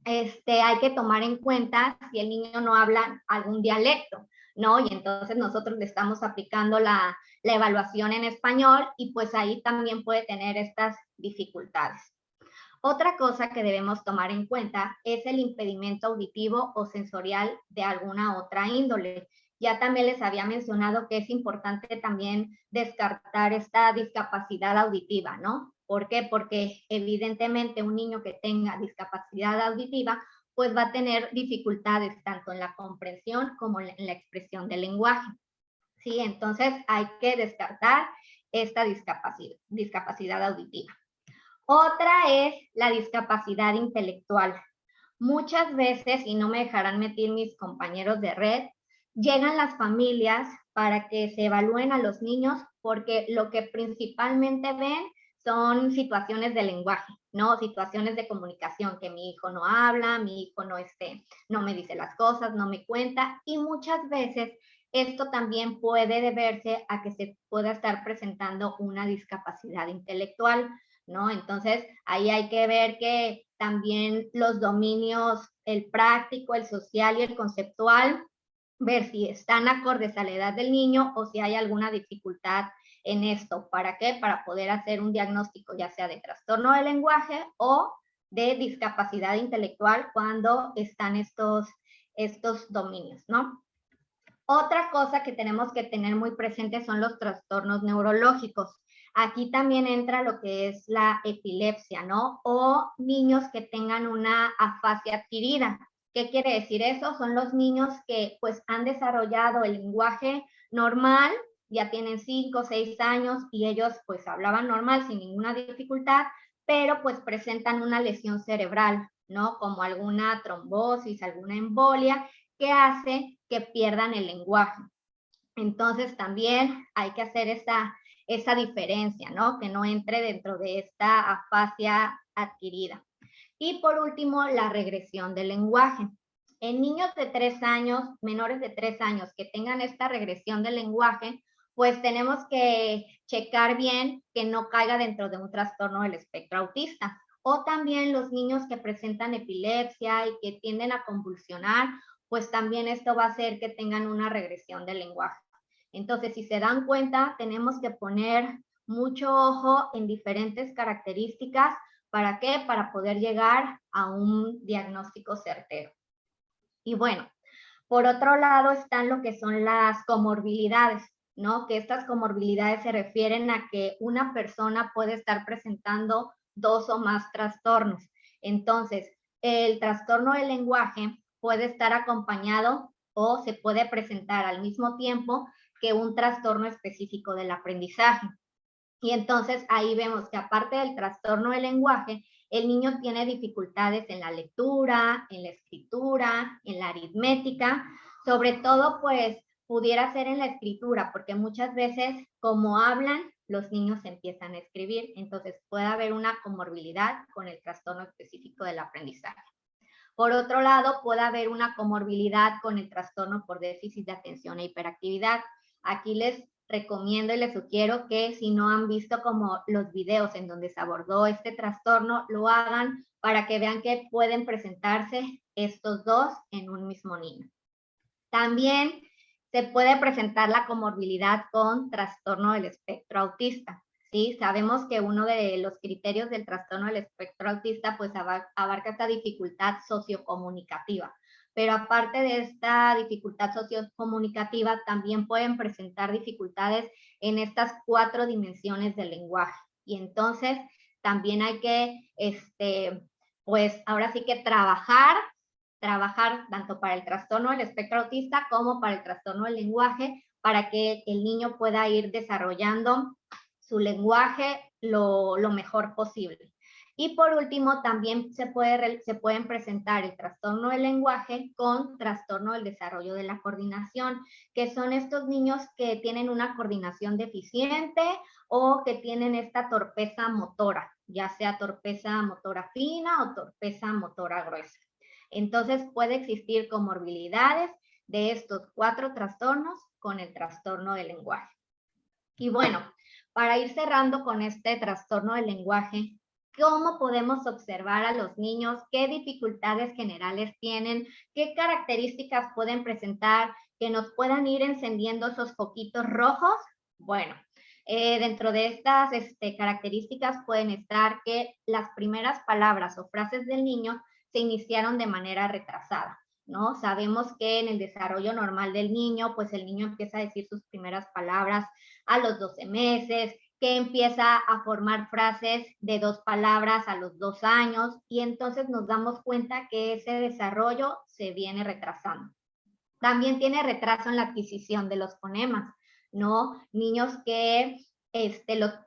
hay que tomar en cuenta si el niño no habla algún dialecto, ¿no? Y entonces nosotros le estamos aplicando la evaluación en español y pues ahí también puede tener estas dificultades. Otra cosa que debemos tomar en cuenta es el impedimento auditivo o sensorial de alguna otra índole. Ya también les había mencionado que es importante también descartar esta discapacidad auditiva, ¿no? ¿Por qué? Porque evidentemente un niño que tenga discapacidad auditiva pues va a tener dificultades tanto en la comprensión como en la expresión del lenguaje. ¿Sí? Entonces hay que descartar esta discapacidad auditiva. Otra es la discapacidad intelectual. Muchas veces, y no me dejarán mentir mis compañeros de red, llegan las familias para que se evalúen a los niños porque lo que principalmente ven son situaciones de lenguaje, ¿no? Situaciones de comunicación, que mi hijo no habla, mi hijo no me dice las cosas, no me cuenta, y muchas veces esto también puede deberse a que se pueda estar presentando una discapacidad intelectual, ¿no? Entonces, ahí hay que ver que también los dominios, el práctico, el social y el conceptual, ver si están acordes a la edad del niño o si hay alguna dificultad en esto. ¿Para qué? Para poder hacer un diagnóstico ya sea de trastorno del lenguaje o de discapacidad intelectual cuando están estos dominios, ¿no? Otra cosa que tenemos que tener muy presente son los trastornos neurológicos. Aquí también entra lo que es la epilepsia, ¿no? O niños que tengan una afasia adquirida. ¿Qué quiere decir eso? Son los niños que pues han desarrollado el lenguaje normal, ya tienen 5 o 6 años y ellos pues hablaban normal sin ninguna dificultad, pero pues presentan una lesión cerebral, ¿no? Como alguna trombosis, alguna embolia, que hace que pierdan el lenguaje. Entonces también hay que hacer esa diferencia, ¿no? Que no entre dentro de esta afasia adquirida. Y por último, la regresión del lenguaje. En niños de 3 años, menores de 3 años, que tengan esta regresión del lenguaje, pues tenemos que checar bien que no caiga dentro de un trastorno del espectro autista. O también los niños que presentan epilepsia y que tienden a convulsionar, pues también esto va a hacer que tengan una regresión del lenguaje. Entonces, si se dan cuenta, tenemos que poner mucho ojo en diferentes características. ¿Para qué? Para poder llegar a un diagnóstico certero. Y bueno, por otro lado están lo que son las comorbilidades, ¿no? Que estas comorbilidades se refieren a que una persona puede estar presentando 2 o más trastornos. Entonces, el trastorno del lenguaje puede estar acompañado o se puede presentar al mismo tiempo que un trastorno específico del aprendizaje. Y entonces ahí vemos que aparte del trastorno del lenguaje, el niño tiene dificultades en la lectura, en la escritura, en la aritmética, sobre todo pues pudiera ser en la escritura, porque muchas veces como hablan, los niños empiezan a escribir, entonces puede haber una comorbilidad con el trastorno específico del aprendizaje. Por otro lado, puede haber una comorbilidad con el trastorno por déficit de atención e hiperactividad. Aquí les recomiendo y les sugiero que si no han visto como los videos en donde se abordó este trastorno, lo hagan para que vean que pueden presentarse estos dos en un mismo niño. También se puede presentar la comorbilidad con trastorno del espectro autista. ¿Sí? Sabemos que uno de los criterios del trastorno del espectro autista pues abarca esta dificultad sociocomunicativa, pero aparte de esta dificultad sociocomunicativa también pueden presentar dificultades en estas 4 dimensiones del lenguaje, y entonces también hay que pues ahora sí que trabajar tanto para el trastorno del espectro autista como para el trastorno del lenguaje, para que el niño pueda ir desarrollando su lenguaje lo mejor posible. Y por último, también se pueden presentar el trastorno del lenguaje con trastorno del desarrollo de la coordinación, que son estos niños que tienen una coordinación deficiente o que tienen esta torpeza motora, ya sea torpeza motora fina o torpeza motora gruesa. Entonces puede existir comorbilidades de estos 4 trastornos con el trastorno del lenguaje. Y bueno, para ir cerrando con este trastorno del lenguaje, ¿cómo podemos observar a los niños? ¿Qué dificultades generales tienen? ¿Qué características pueden presentar que nos puedan ir encendiendo esos foquitos rojos? Bueno, dentro de estas características pueden estar que las primeras palabras o frases del niño se iniciaron de manera retrasada, ¿no? Sabemos que en el desarrollo normal del niño, pues el niño empieza a decir sus primeras palabras a los 12 meses, que empieza a formar frases de 2 palabras a los 2 años, y entonces nos damos cuenta que ese desarrollo se viene retrasando. También tiene retraso en la adquisición de los fonemas, ¿no? Niños que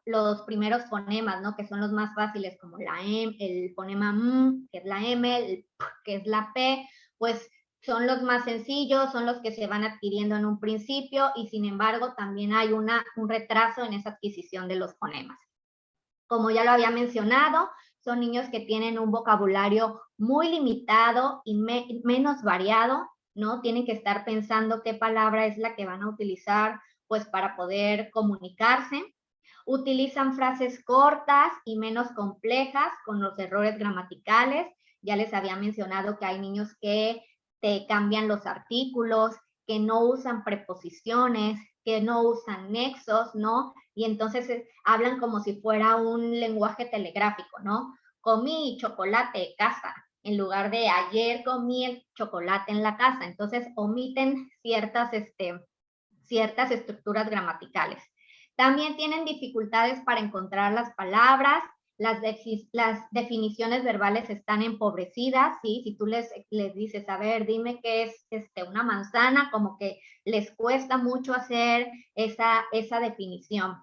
los primeros fonemas, ¿no? Que son los más fáciles, como la M, el fonema M, que es la M, el P, que es la P, pues son los más sencillos, son los que se van adquiriendo en un principio, y sin embargo también hay un retraso en esa adquisición de los fonemas. Como ya lo había mencionado, son niños que tienen un vocabulario muy limitado y menos variado, ¿no? Tienen que estar pensando qué palabra es la que van a utilizar, pues, para poder comunicarse. Utilizan frases cortas y menos complejas con los errores gramaticales. Ya les había mencionado que hay niños que te cambian los artículos, que no usan preposiciones, que no usan nexos, ¿no? Y entonces hablan como si fuera un lenguaje telegráfico, ¿no? Comí chocolate de casa, en lugar de ayer comí el chocolate en la casa. Entonces omiten ciertas estructuras gramaticales. También tienen dificultades para encontrar las palabras, las definiciones verbales están empobrecidas, ¿sí? Si tú les dices, a ver, dime qué es una manzana, como que les cuesta mucho hacer esa definición.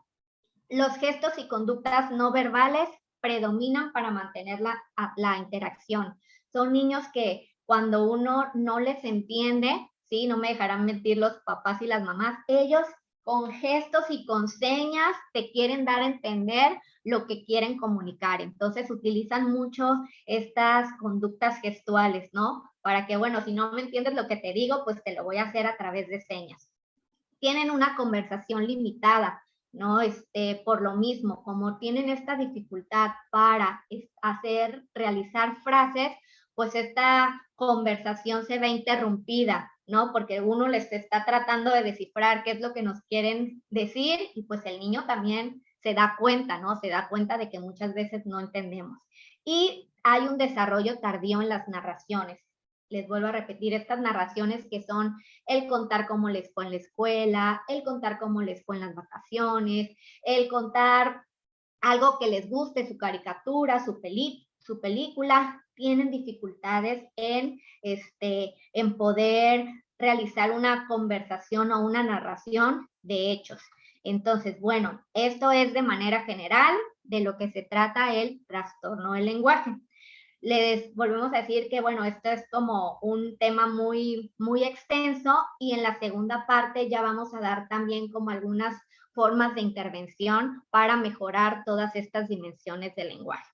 Los gestos y conductas no verbales predominan para mantener la interacción. Son niños que cuando uno no les entiende, ¿sí? No me dejarán mentir los papás y las mamás, ellos con gestos y con señas te quieren dar a entender lo que quieren comunicar. Entonces utilizan mucho estas conductas gestuales, ¿no? Para que, bueno, si no me entiendes lo que te digo, pues te lo voy a hacer a través de señas. Tienen una conversación limitada, ¿no? Por lo mismo, como tienen esta dificultad para realizar frases, pues esta conversación se ve interrumpida, ¿no? Porque uno les está tratando de descifrar qué es lo que nos quieren decir, y pues el niño también se da cuenta, ¿no? Se da cuenta de que muchas veces no entendemos. Y hay un desarrollo tardío en las narraciones. Les vuelvo a repetir, estas narraciones que son el contar cómo les fue en la escuela, el contar cómo les fue en las vacaciones, el contar algo que les guste, su caricatura, su película, tienen dificultades en poder realizar una conversación o una narración de hechos. Entonces, bueno, esto es de manera general de lo que se trata el trastorno del lenguaje. Les volvemos a decir que, bueno, esto es como un tema muy, muy extenso, y en la segunda parte ya vamos a dar también como algunas formas de intervención para mejorar todas estas dimensiones del lenguaje.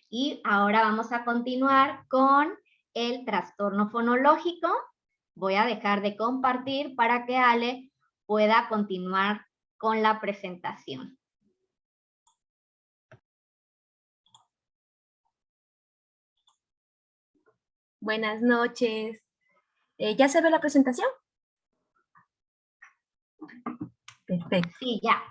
Y ahora vamos a continuar con el trastorno fonológico. Voy a dejar de compartir para que Ale pueda continuar con la presentación. Buenas noches. ¿Ya se ve la presentación? Perfecto. Sí, ya.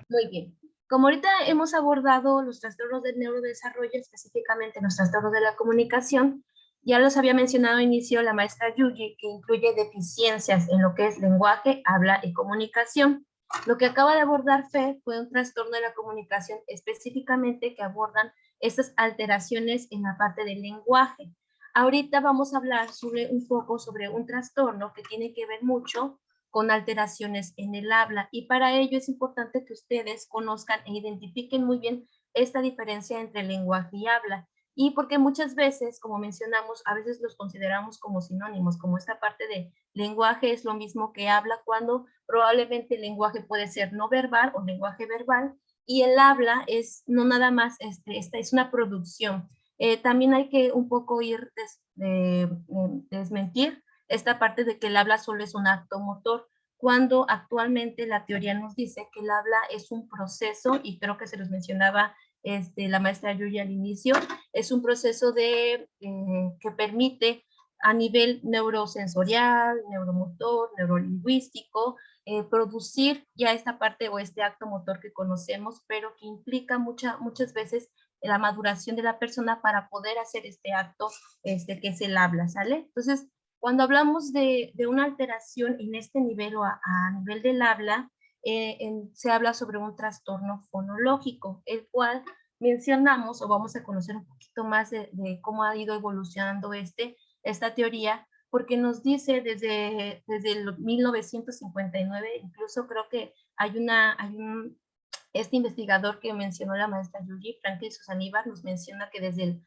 Muy bien. Como ahorita hemos abordado los trastornos del neurodesarrollo, específicamente los trastornos de la comunicación, ya los había mencionado al inicio la maestra Yuji, que incluye deficiencias en lo que es lenguaje, habla y comunicación. Lo que acaba de abordar Fe fue un trastorno de la comunicación específicamente que abordan estas alteraciones en la parte del lenguaje. Ahorita vamos a hablar un poco sobre un trastorno que tiene que ver mucho con alteraciones en el habla, y para ello es importante que ustedes conozcan e identifiquen muy bien esta diferencia entre lenguaje y habla, y porque muchas veces, como mencionamos, a veces los consideramos como sinónimos, como esta parte de lenguaje es lo mismo que habla, cuando probablemente el lenguaje puede ser no verbal o lenguaje verbal, y el habla es no nada más, esta es una producción. También hay que un poco desmentir esta parte de que el habla solo es un acto motor, cuando actualmente la teoría nos dice que el habla es un proceso, y creo que se los mencionaba la maestra Yuya al inicio, es un proceso que permite a nivel neurosensorial, neuromotor, neurolingüístico, producir ya esta parte o este acto motor que conocemos, pero que implica muchas veces la maduración de la persona para poder hacer este acto que es el habla, ¿sale? Entonces, cuando hablamos de una alteración en este nivel o a nivel del habla, se habla sobre un trastorno fonológico, el cual mencionamos, o vamos a conocer un poquito más de cómo ha ido evolucionando esta teoría, porque nos dice desde el 1959, incluso creo que este investigador que mencionó la maestra Yuji, Franklin Susaníbar, nos menciona que desde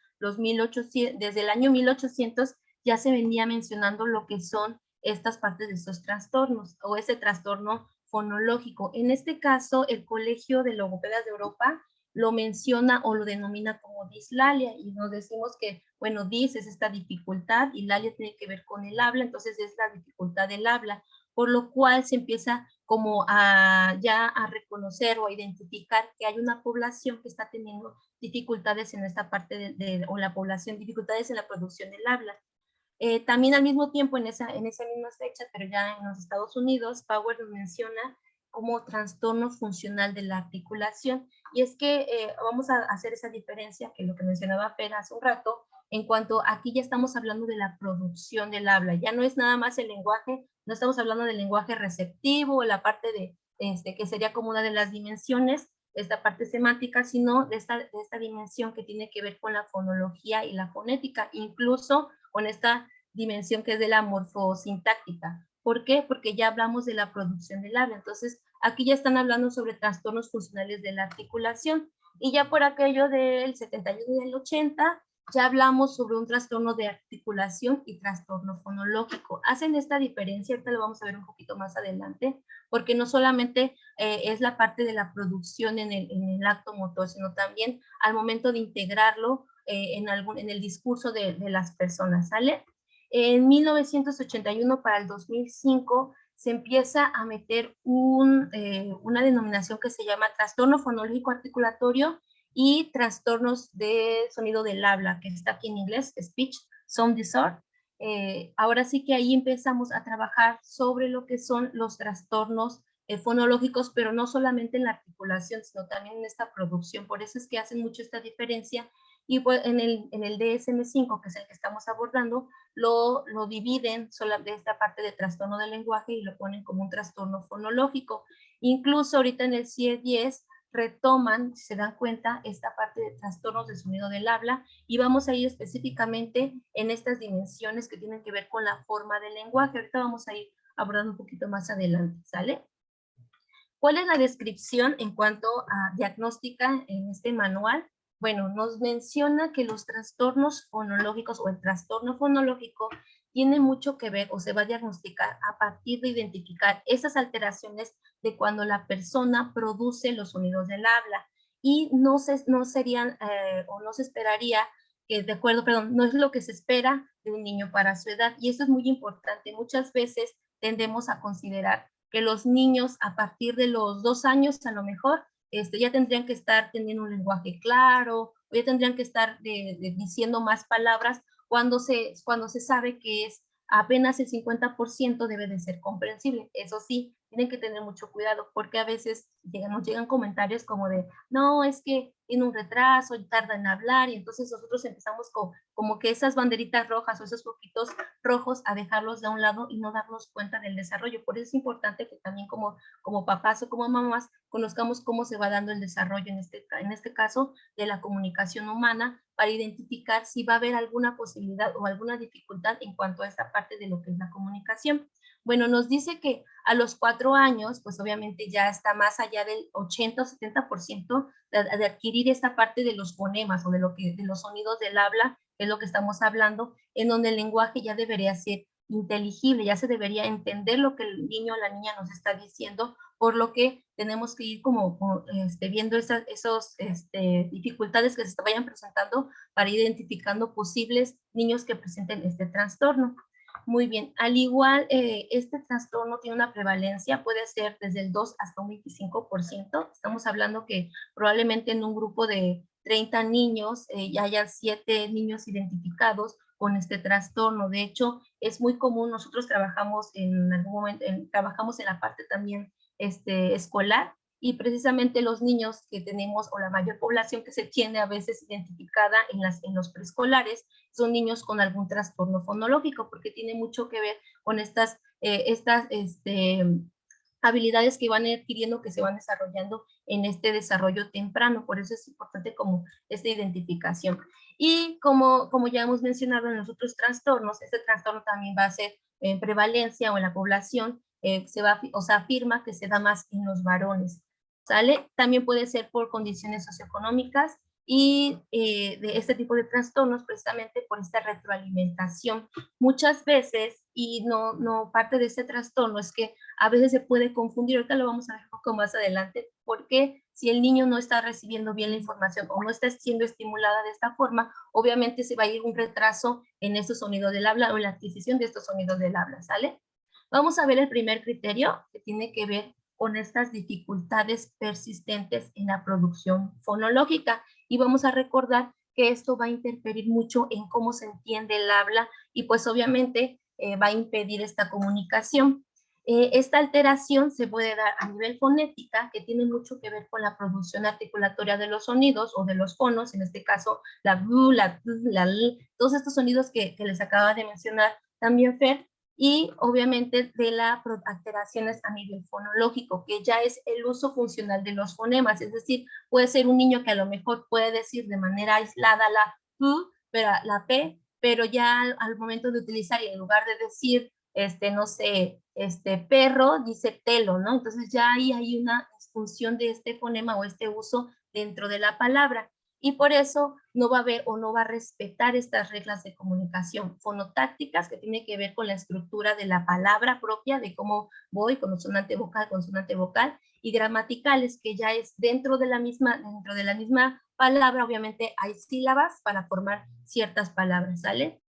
el año 1800 ya se venía mencionando lo que son estas partes de estos trastornos, o ese trastorno fonológico. En este caso, el Colegio de Logopedas de Europa lo menciona o lo denomina como dislalia, y nos decimos que, bueno, dis es esta dificultad y lalia tiene que ver con el habla, entonces es la dificultad del habla, por lo cual se empieza como ya a reconocer o a identificar que hay una población que está teniendo dificultades en esta parte o la población, dificultades en la producción del habla. También al mismo tiempo, en esa misma fecha, pero ya en los Estados Unidos, Power nos menciona como trastorno funcional de la articulación. Y es que vamos a hacer esa diferencia, que lo que mencionaba Fer hace un rato, en cuanto aquí ya estamos hablando de la producción del habla. Ya no es nada más el lenguaje, no estamos hablando del lenguaje receptivo, la parte que sería como una de las dimensiones, esta parte semántica, sino de esta dimensión que tiene que ver con la fonología y la fonética, incluso con esta dimensión que es de la morfosintáctica. ¿Por qué? Porque ya hablamos de la producción del habla. Entonces, aquí ya están hablando sobre trastornos funcionales de la articulación. Y ya por aquello del 71 y del 80, ya hablamos sobre un trastorno de articulación y trastorno fonológico. Hacen esta diferencia, ahorita lo vamos a ver un poquito más adelante, porque no solamente es la parte de la producción en el acto motor, sino también al momento de integrarlo en el discurso de las personas, ¿sale? En 1981 para el 2005 se empieza a meter una denominación que se llama trastorno fonológico articulatorio y trastornos de sonido del habla, que está aquí en inglés, Speech Sound Disorder. Ahora sí que ahí empezamos a trabajar sobre lo que son los trastornos fonológicos, pero no solamente en la articulación, sino también en esta producción. Por eso es que hacen mucho esta diferencia. Y pues en el DSM-5, que es el que estamos abordando, lo dividen de esta parte de trastorno del lenguaje y lo ponen como un trastorno fonológico. Incluso ahorita en el CIE-10 retoman, si se dan cuenta, esta parte de trastornos de sonido del habla, y vamos a ir específicamente en estas dimensiones que tienen que ver con la forma del lenguaje. Ahorita vamos a ir abordando un poquito más adelante, ¿sale? ¿Cuál es la descripción en cuanto a diagnóstica en este manual? Bueno, nos menciona que los trastornos fonológicos o el trastorno fonológico tiene mucho que ver o se va a diagnosticar a partir de identificar esas alteraciones de cuando la persona produce los sonidos del habla, y no serían o no se esperaría que no es lo que se espera de un niño para su edad, y esto es muy importante. Muchas veces tendemos a considerar que los niños a partir de los 2 años a lo mejor ya tendrían que estar teniendo un lenguaje claro, o ya tendrían que estar diciendo más palabras, cuando se sabe que es apenas el 50% debe de ser comprensible. Eso sí, tienen que tener mucho cuidado, porque a veces nos llegan comentarios como de, no, es que tiene un retraso, tarda en hablar, y entonces nosotros empezamos como que esas banderitas rojas o esos poquitos rojos a dejarlos de un lado y no darnos cuenta del desarrollo. Por eso es importante que también como papás o como mamás conozcamos cómo se va dando el desarrollo en este caso de la comunicación humana, para identificar si va a haber alguna posibilidad o alguna dificultad en cuanto a esta parte de lo que es la comunicación. Bueno, nos dice que a los 4 años, pues obviamente ya está más allá del 80 o 70% de adquirir esta parte de los fonemas o de los sonidos del habla, que es lo que estamos hablando, en donde el lenguaje ya debería ser inteligible, ya se debería entender lo que el niño o la niña nos está diciendo, por lo que tenemos que ir viendo esas dificultades que se vayan presentando para ir identificando posibles niños que presenten este trastorno. Muy bien, al igual, este trastorno tiene una prevalencia, puede ser desde el 2 hasta un 25%. Estamos hablando que probablemente en un grupo de 30 niños ya haya 7 niños identificados con este trastorno. De hecho, es muy común, nosotros trabajamos en algún momento, trabajamos en la parte también escolar, y precisamente los niños que tenemos, o la mayor población que se tiene a veces identificada en los preescolares, son niños con algún trastorno fonológico, porque tiene mucho que ver con habilidades que van adquiriendo, que se van desarrollando en este desarrollo temprano. Por eso es importante como esta identificación. Y como ya hemos mencionado en los otros trastornos, este trastorno también va a ser en prevalencia o en la población, se afirma que se da más en los varones, ¿sale? También puede ser por condiciones socioeconómicas y de este tipo de trastornos precisamente por esta retroalimentación. Muchas veces, y no parte de este trastorno, es que a veces se puede confundir, ahorita lo vamos a ver un poco más adelante, porque si el niño no está recibiendo bien la información o no está siendo estimulada de esta forma, obviamente se va a ir un retraso en estos sonidos del habla o en la adquisición de estos sonidos del habla, ¿sale? Vamos a ver el primer criterio que tiene que ver con estas dificultades persistentes en la producción fonológica y vamos a recordar que esto va a interferir mucho en cómo se entiende el habla y pues obviamente va a impedir esta comunicación. Esta alteración se puede dar a nivel fonética, que tiene mucho que ver con la producción articulatoria de los sonidos o de los fonos, en este caso la b, la t, la l, todos estos sonidos que les acaba de mencionar también Fer, y obviamente de las alteraciones a nivel fonológico, que ya es el uso funcional de los fonemas, es decir, puede ser un niño que a lo mejor puede decir de manera aislada la p, la p, pero ya al momento de utilizar y en lugar de decir no sé, perro, dice telo, ¿no? Entonces ya ahí hay una disfunción de este fonema o este uso dentro de la palabra. Y por eso no va a haber o no va a respetar estas reglas de comunicación fonotácticas que tienen que ver con la estructura de la palabra propia, de cómo voy, consonante vocal, y gramaticales, que ya es dentro de la misma palabra, obviamente hay sílabas para formar ciertas palabras, ¿sale?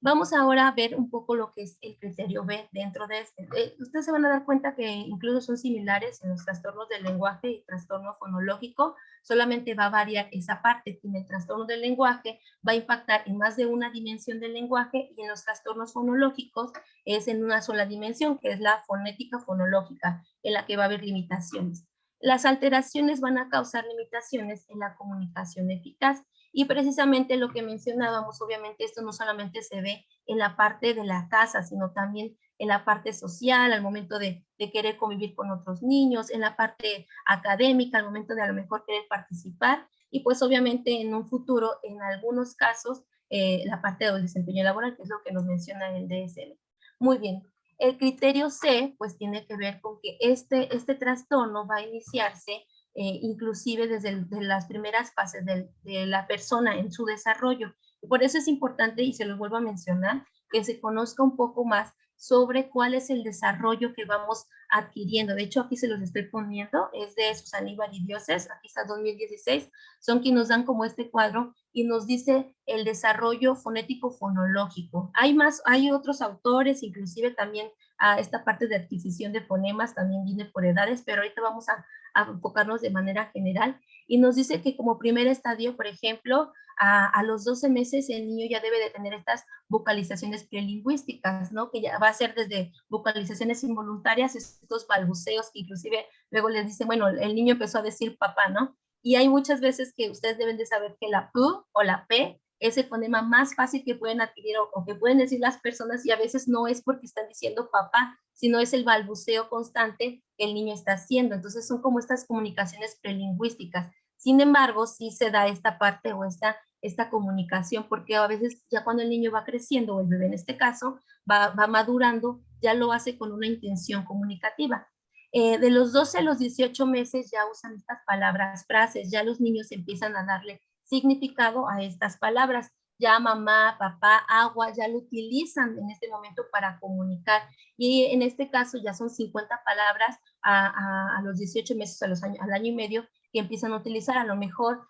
Vamos ahora a ver un poco lo que es el criterio B dentro de este. Ustedes se van a dar cuenta que incluso son similares en los trastornos del lenguaje y trastorno fonológico, solamente va a variar esa parte. En el trastorno del lenguaje va a impactar en más de una dimensión del lenguaje y en los trastornos fonológicos es en una sola dimensión, que es la fonética fonológica, en la que va a haber limitaciones. Las alteraciones van a causar limitaciones en la comunicación eficaz. Y precisamente lo que mencionábamos, obviamente esto no solamente se ve en la parte de la casa, sino también en la parte social, al momento de querer convivir con otros niños, en la parte académica, al momento de a lo mejor querer participar, y pues obviamente en un futuro, en algunos casos, la parte del desempeño laboral, que es lo que nos menciona el DSM. Muy bien. El criterio C, pues tiene que ver con que este trastorno va a iniciarse inclusive desde las primeras fases de la persona en su desarrollo. Por eso es importante, y se lo vuelvo a mencionar, que se conozca un poco más sobre cuál es el desarrollo que vamos adquiriendo. De hecho, aquí se los estoy poniendo, es de Susana Ibarridioses, aquí está 2016, son quienes nos dan como este cuadro y nos dice el desarrollo fonético fonológico. Hay otros autores, inclusive también a esta parte de adquisición de fonemas también viene por edades, pero ahorita vamos a enfocarnos de manera general, y nos dice que como primer estadio, por ejemplo, a los 12 meses el niño ya debe de tener estas vocalizaciones prelingüísticas, ¿no? Que ya va a ser desde vocalizaciones involuntarias, estos balbuceos, que inclusive luego les dicen, bueno, el niño empezó a decir papá, ¿no? Y hay muchas veces que ustedes deben de saber que la P o la P es el fonema más fácil que pueden adquirir o que pueden decir las personas, y a veces no es porque están diciendo papá, sino es el balbuceo constante que el niño está haciendo. Entonces son como estas comunicaciones prelingüísticas. Sin embargo, sí se da esta parte o esta comunicación, porque a veces ya cuando el niño va creciendo, o el bebé en este caso, va madurando, ya lo hace con una intención comunicativa. De los 12 a los 18 meses ya usan estas palabras, frases, ya los niños empiezan a darle significado a estas palabras. Ya mamá, papá, agua, ya lo utilizan en este momento para comunicar. Y en este caso ya son 50 palabras a los 18 meses, al año y medio, que empiezan a utilizar. A lo mejor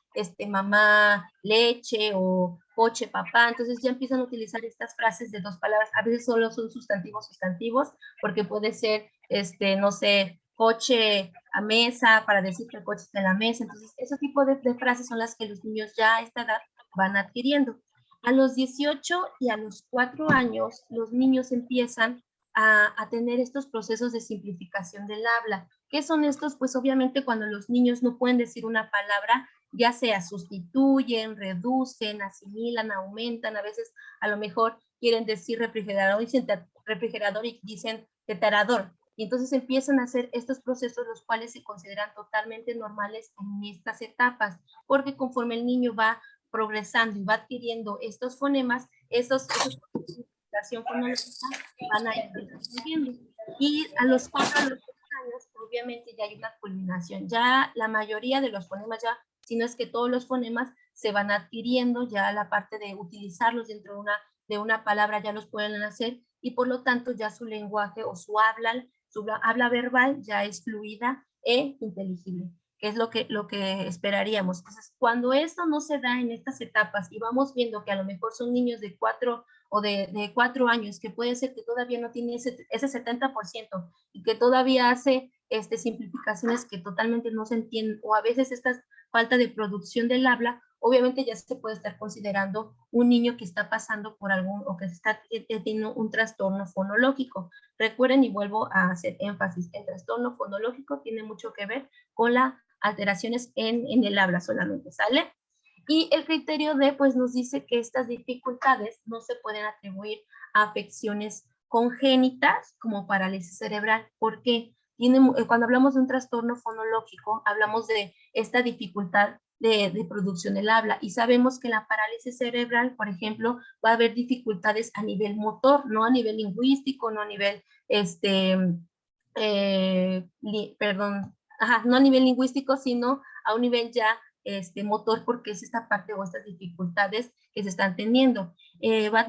mamá, leche, o coche, papá. Entonces ya empiezan a utilizar estas frases de dos palabras. A veces solo son sustantivos, porque puede ser, no sé, coche a mesa, para decir que el coche está en la mesa. Entonces, ese tipo de frases son las que los niños ya a esta edad van adquiriendo. A los 18 y a los 4 años, los niños empiezan a tener estos procesos de simplificación del habla. ¿Qué son estos? Pues obviamente cuando los niños no pueden decir una palabra, ya sea sustituyen, reducen, asimilan, aumentan, a veces a lo mejor quieren decir refrigerador y dicen refrigerador y dicen tetarador. Y entonces empiezan a hacer estos procesos, los cuales se consideran totalmente normales en estas etapas, porque conforme el niño va progresando y va adquiriendo estos fonemas, esos fonológica van a ir disminuyendo. Y a los 4 a los 6 años, obviamente ya hay una culminación. Ya la mayoría de los fonemas, ya, si no es que todos los fonemas se van adquiriendo, ya la parte de utilizarlos dentro de una palabra ya los pueden hacer, y por lo tanto ya su lenguaje o su habla verbal ya es fluida e inteligible, que es lo que esperaríamos. Entonces, cuando esto no se da en estas etapas y vamos viendo que a lo mejor son niños de 4 o de 4 años, que puede ser que todavía no tiene ese 70% y que todavía hace simplificaciones que totalmente no se entienden, o a veces esta falta de producción del habla, obviamente ya se puede estar considerando un niño que está pasando por o que está teniendo un trastorno fonológico. Recuerden, y vuelvo a hacer énfasis, el trastorno fonológico tiene mucho que ver con las alteraciones en el habla solamente, ¿sale? Y el criterio D, pues, nos dice que estas dificultades no se pueden atribuir a afecciones congénitas como parálisis cerebral. ¿Por qué? Cuando hablamos de un trastorno fonológico, hablamos de esta dificultad de producción del habla, y sabemos que la parálisis cerebral, por ejemplo, va a haber dificultades a nivel motor, no a nivel lingüístico, no a nivel, no a nivel lingüístico, sino a un nivel ya motor, porque es esta parte o estas dificultades que se están teniendo.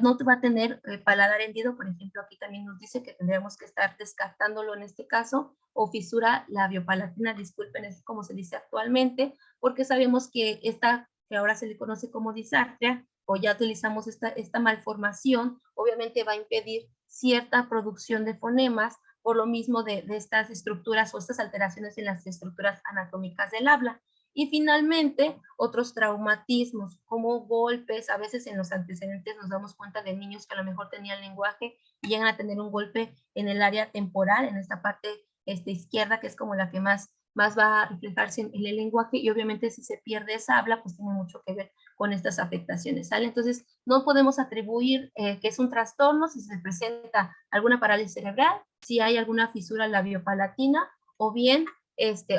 No va a tener paladar hendido, por ejemplo, aquí también nos dice que tendremos que estar descartándolo en este caso, o fisura labiopalatina, disculpen, es como se dice actualmente, porque sabemos que que ahora se le conoce como disartria, o ya utilizamos esta malformación, obviamente va a impedir cierta producción de fonemas, por lo mismo de estas estructuras o estas alteraciones en las estructuras anatómicas del habla. Y finalmente, otros traumatismos, como golpes. A veces en los antecedentes nos damos cuenta de niños que a lo mejor tenían lenguaje y llegan a tener un golpe en el área temporal, en esta parte izquierda, que es como la que más va a reflejarse en el lenguaje, y obviamente si se pierde esa habla, pues tiene mucho que ver con estas afectaciones, ¿sale? Entonces, no podemos atribuir que es un trastorno si se presenta alguna parálisis cerebral, si hay alguna fisura labiopalatina, o bien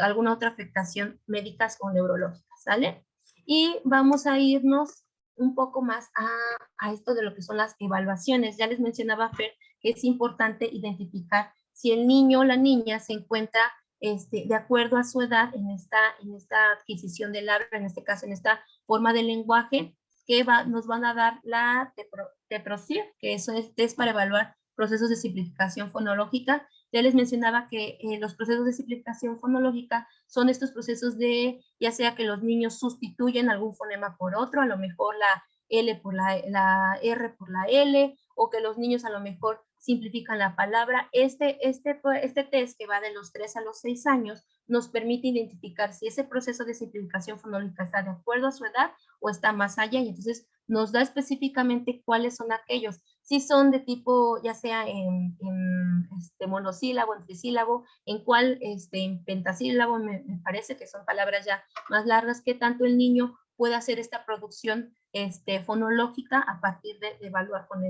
alguna otra afectación médicas o neurológicas, ¿sale? Y vamos a irnos un poco más a esto de lo que son las evaluaciones. Ya les mencionaba, Fer, que es importante identificar si el niño o la niña se encuentra de acuerdo a su edad en esta adquisición del habla, en este caso en esta forma de lenguaje, que nos van a dar la TEPROSIR, que eso es para evaluar procesos de simplificación fonológica. Ya les mencionaba que los procesos de simplificación fonológica son estos procesos de, ya sea que los niños sustituyen algún fonema por otro, a lo mejor la L por la R por la L, o que los niños a lo mejor simplifican la palabra. Este test, que va de los 3 a los 6 años, nos permite identificar si ese proceso de simplificación fonológica está de acuerdo a su edad o está más allá, y entonces nos da específicamente cuáles son aquellos. Si son de tipo, ya sea en monosílabo, en trisílabo, en cuál, en pentasílabo, me parece que son palabras ya más largas, que tanto el niño puede hacer esta producción fonológica a partir de evaluar con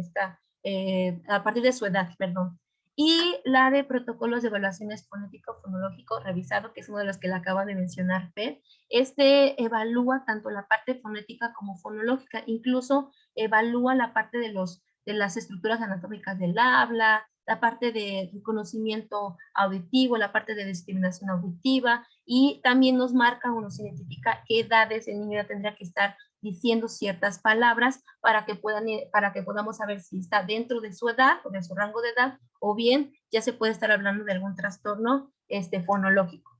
a partir de su edad, perdón. Y la de protocolos de evaluaciones fonético-fonológico revisado, que es uno de los que le acaba de mencionar Fer. Evalúa tanto la parte fonética como fonológica, incluso evalúa la parte de las estructuras anatómicas del habla, la parte de reconocimiento auditivo, la parte de discriminación auditiva, y también nos marca o nos identifica qué edades el niño ya tendría que estar diciendo ciertas palabras para que podamos saber si está dentro de su edad o de su rango de edad, o bien ya se puede estar hablando de algún trastorno fonológico.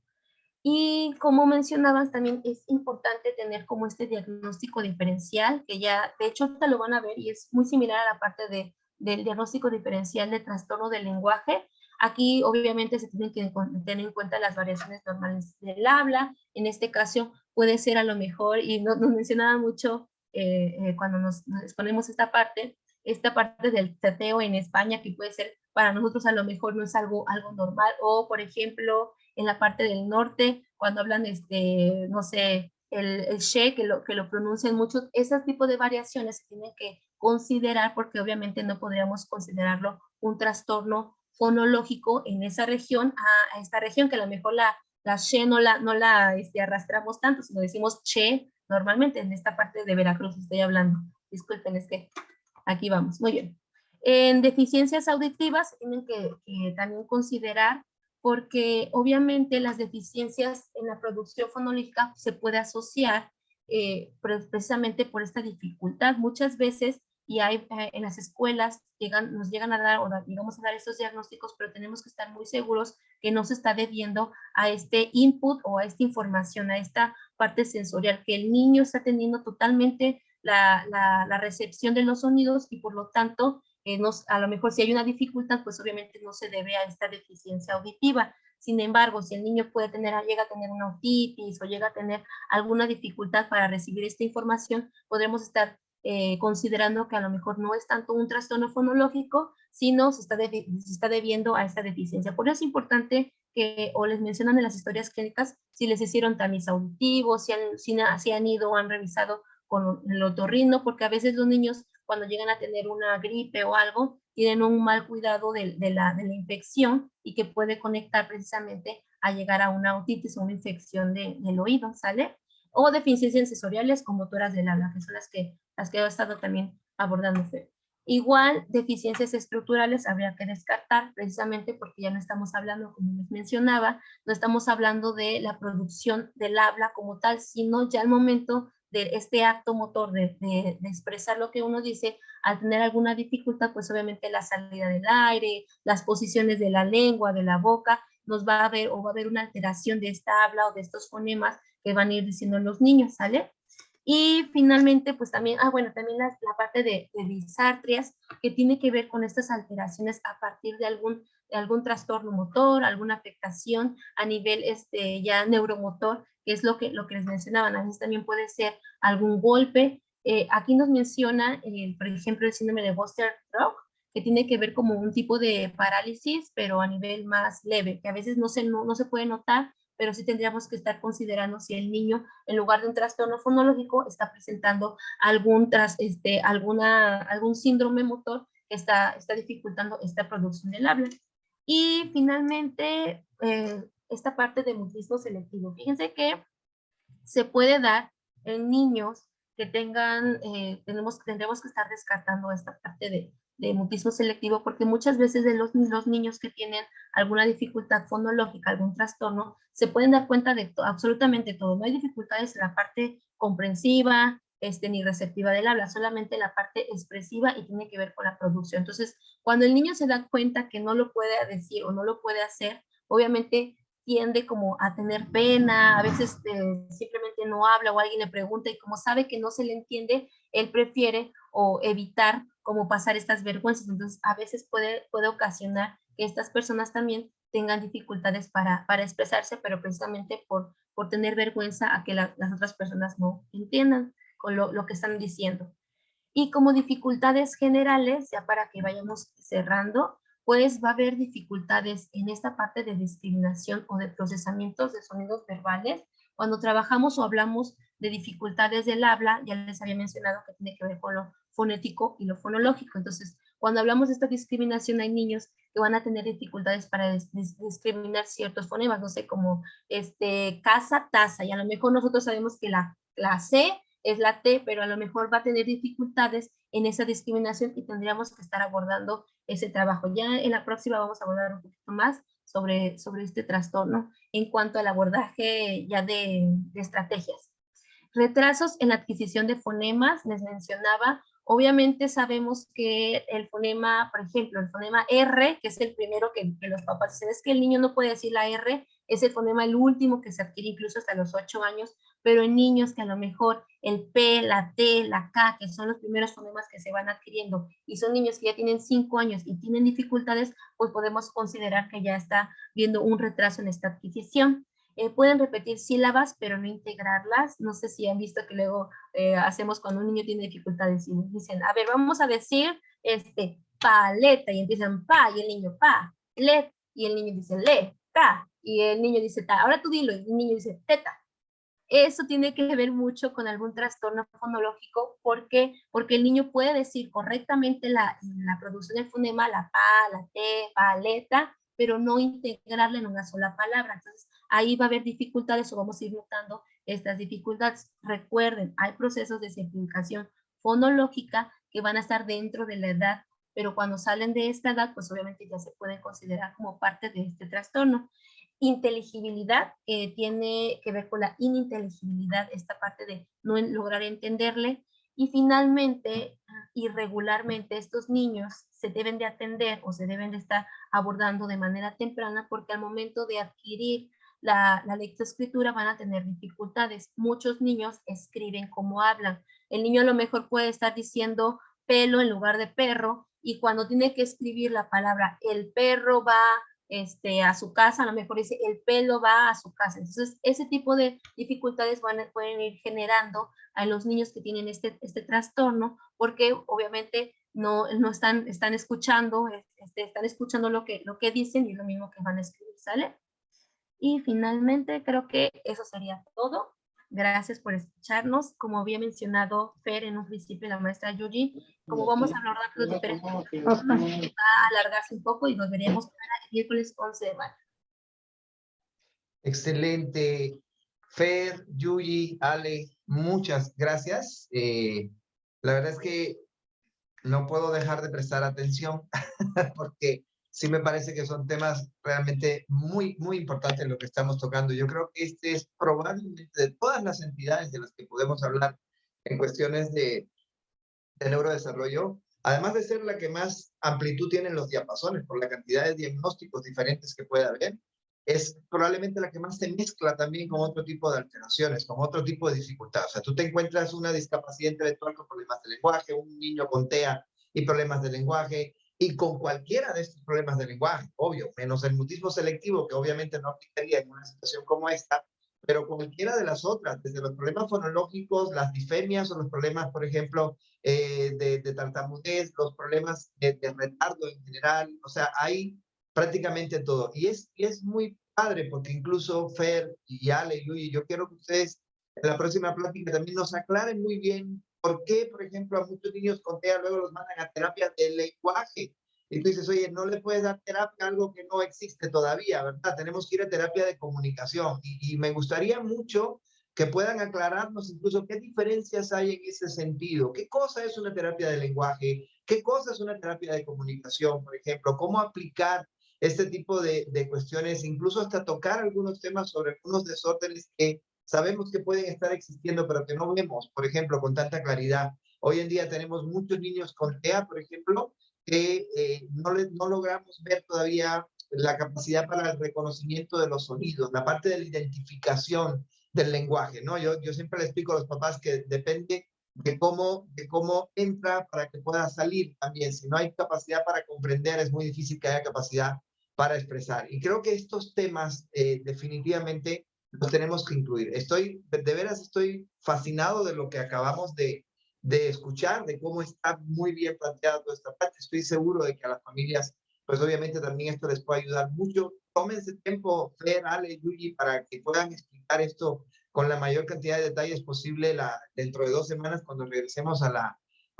Y como mencionabas, también es importante tener como este diagnóstico diferencial, que ya, de hecho, te lo van a ver, y es muy similar a la parte del diagnóstico diferencial de trastorno del lenguaje. Aquí, obviamente, se tienen que tener en cuenta las variaciones normales del habla. En este caso, puede ser a lo mejor, y nos mencionaba mucho cuando nos exponemos esta parte del teteo en España, que puede ser para nosotros a lo mejor no es algo normal, o por ejemplo, en la parte del norte, cuando hablan, no sé, el she, que lo pronuncian mucho. Ese tipo de variaciones se tienen que considerar, porque obviamente no podríamos considerarlo un trastorno fonológico en esa región a esta región, que a lo mejor la she no la arrastramos tanto, sino decimos che normalmente. En esta parte de Veracruz estoy hablando. Disculpen, es que aquí vamos. Muy bien. En deficiencias auditivas tienen que también considerar, porque obviamente las deficiencias en la producción fonológica se puede asociar precisamente por esta dificultad. Muchas veces, y hay en las escuelas nos llegan a dar, o digamos a dar estos diagnósticos, pero tenemos que estar muy seguros que no se está debiendo a este input o a esta información, a esta parte sensorial, que el niño está teniendo totalmente la recepción de los sonidos y por lo tanto, a lo mejor si hay una dificultad, pues obviamente no se debe a esta deficiencia auditiva. Sin embargo, si el niño llega a tener una otitis o llega a tener alguna dificultad para recibir esta información, podremos estar considerando que a lo mejor no es tanto un trastorno fonológico, sino se está debiendo a esta deficiencia. Por eso es importante que, o les mencionan en las historias clínicas, si les hicieron tamiz auditivo, si han ido o han revisado con el otorrino, porque a veces los niños, cuando llegan a tener una gripe o algo, tienen un mal cuidado de la infección y que puede conectar precisamente a llegar a una otitis o una infección del oído, ¿sale? O deficiencias sensoriales como motoras del habla, que son las que he estado también abordando. Igual, deficiencias estructurales habría que descartar, precisamente porque ya no estamos hablando, como les mencionaba, no estamos hablando de la producción del habla como tal, sino ya al momento de este acto motor de expresar lo que uno dice, al tener alguna dificultad, pues obviamente la salida del aire, las posiciones de la lengua, de la boca, va a haber una alteración de esta habla o de estos fonemas que van a ir diciendo los niños, ¿sale? Y finalmente, pues también, también la parte de disartrias, que tiene que ver con estas alteraciones a partir de algún trastorno motor, alguna afectación a nivel ya neuromotor, que es lo que les mencionaban. A veces también puede ser algún golpe. Aquí nos menciona, por ejemplo, el síndrome de Boster-Rock, que tiene que ver como un tipo de parálisis, pero a nivel más leve, que a veces no se puede notar, pero sí tendríamos que estar considerando si el niño, en lugar de un trastorno fonológico, está presentando algún síndrome motor que está dificultando esta producción del habla. Y finalmente, esta parte de mutismo selectivo. Fíjense que se puede dar en niños que tendremos que estar descartando esta parte de mutismo selectivo, porque muchas veces de los niños que tienen alguna dificultad fonológica, algún trastorno, se pueden dar cuenta de absolutamente todo. No hay dificultades en la parte comprensiva, ni receptiva del habla, solamente la parte expresiva y tiene que ver con la producción. Entonces, cuando el niño se da cuenta que no lo puede decir o no lo puede hacer, obviamente tiende como a tener pena, a veces simplemente no habla o alguien le pregunta y como sabe que no se le entiende, él prefiere o evitar como pasar estas vergüenzas. Entonces a veces puede ocasionar que estas personas también tengan dificultades para expresarse, pero precisamente por tener vergüenza a que las otras personas no entiendan con lo que están diciendo. Y como dificultades generales, ya para que vayamos cerrando, pues va a haber dificultades en esta parte de discriminación o de procesamientos de sonidos verbales. Cuando trabajamos o hablamos de dificultades del habla, ya les había mencionado que tiene que ver con lo fonético y lo fonológico. Entonces, cuando hablamos de esta discriminación, hay niños que van a tener dificultades para discriminar ciertos fonemas, no sé, como casa, taza, y a lo mejor nosotros sabemos que la C es la T, pero a lo mejor va a tener dificultades en esa discriminación y tendríamos que estar abordando ese trabajo. Ya en la próxima vamos a abordar un poquito más sobre este trastorno en cuanto al abordaje ya de estrategias. Retrasos en la adquisición de fonemas, les mencionaba. Obviamente sabemos que el fonema, por ejemplo, el fonema R, que es el primero que los papás dicen, es que el niño no puede decir la R, es el fonema el último que se adquiere incluso hasta los 8 años, pero en niños que a lo mejor el P, la T, la K, que son los primeros fonemas que se van adquiriendo, y son niños que ya tienen 5 años y tienen dificultades, pues podemos considerar que ya está viendo un retraso en esta adquisición. Pueden repetir sílabas, pero no integrarlas. No sé si han visto que luego hacemos cuando un niño tiene dificultades y dicen, a ver, vamos a decir paleta, y empiezan pa, y el niño pa, let, y el niño dice le, ta, y el niño dice ta. Ahora tú dilo, y el niño dice teta. Eso tiene que ver mucho con algún trastorno fonológico. ¿Por qué? Porque el niño puede decir correctamente la producción del fonema, la pa, la te, paleta, pero no integrarla en una sola palabra. Entonces, ahí va a haber dificultades o vamos a ir notando estas dificultades. Recuerden, hay procesos de simplificación fonológica que van a estar dentro de la edad, pero cuando salen de esta edad, pues obviamente ya se pueden considerar como parte de este trastorno. Inteligibilidad tiene que ver con la ininteligibilidad, esta parte de no lograr entenderle. Y finalmente, irregularmente, estos niños se deben de atender o se deben de estar abordando de manera temprana, porque al momento de adquirir la lectoescritura van a tener dificultades. Muchos niños escriben como hablan. El niño a lo mejor puede estar diciendo pelo en lugar de perro, y cuando tiene que escribir la palabra el perro va a su casa, a lo mejor dice el pelo va a su casa. Entonces, ese tipo de dificultades pueden ir generando a los niños que tienen este trastorno, porque obviamente no están escuchando, están escuchando lo que dicen y es lo mismo que van a escribir, ¿sale? Y finalmente creo que eso sería todo. Gracias por escucharnos. Como había mencionado Fer en un principio, la maestra Yuji, como vamos a hablar de los diferentes temas, va a alargarse un poco y nos veremos para el miércoles 11 de mayo. Excelente. Fer, Yuji, Ale, muchas gracias. La verdad es que no puedo dejar de prestar atención porque sí me parece que son temas realmente muy, muy importantes lo que estamos tocando. Yo creo que este es probablemente de todas las entidades de las que podemos hablar en cuestiones de neurodesarrollo, además de ser la que más amplitud tiene en los diapasones por la cantidad de diagnósticos diferentes que puede haber, es probablemente la que más se mezcla también con otro tipo de alteraciones, con otro tipo de dificultades. O sea, tú te encuentras una discapacidad intelectual con problemas de lenguaje, un niño con TEA y problemas de lenguaje, y con cualquiera de estos problemas de lenguaje, obvio, menos el mutismo selectivo, que obviamente no aplicaría en una situación como esta, pero cualquiera de las otras, desde los problemas fonológicos, las disfemias o los problemas, por ejemplo, de tartamudez, los problemas de retardo en general, o sea, hay prácticamente todo. Y es muy padre porque incluso Fer y Ale y Luis, yo quiero que ustedes en la próxima plática también nos aclaren muy bien por qué, por ejemplo, a muchos niños con TEA luego los mandan a terapia de lenguaje. Y tú dices, oye, no le puedes dar terapia a algo que no existe todavía, ¿verdad? Tenemos que ir a terapia de comunicación. Y me gustaría mucho que puedan aclararnos incluso qué diferencias hay en ese sentido. ¿Qué cosa es una terapia de lenguaje? ¿Qué cosa es una terapia de comunicación, por ejemplo? ¿Cómo aplicar este tipo de cuestiones, incluso hasta tocar algunos temas sobre algunos desórdenes que sabemos que pueden estar existiendo, pero que no vemos, por ejemplo, con tanta claridad? Hoy en día tenemos muchos niños con TEA, por ejemplo, que no logramos ver todavía la capacidad para el reconocimiento de los sonidos, la parte de la identificación del lenguaje, ¿no? Yo siempre les explico a los papás que depende de cómo entra para que pueda salir también. Si no hay capacidad para comprender, es muy difícil que haya capacidad para expresar. Y creo que estos temas definitivamente los tenemos que incluir. De veras estoy fascinado de lo que acabamos de escuchar, de cómo está muy bien planteada toda esta parte. Estoy seguro de que a las familias, pues obviamente también esto les puede ayudar mucho. Tómense tiempo, Fer, Ale, Yuji, para que puedan explicar esto con la mayor cantidad de detalles posible dentro de 2 semanas cuando regresemos a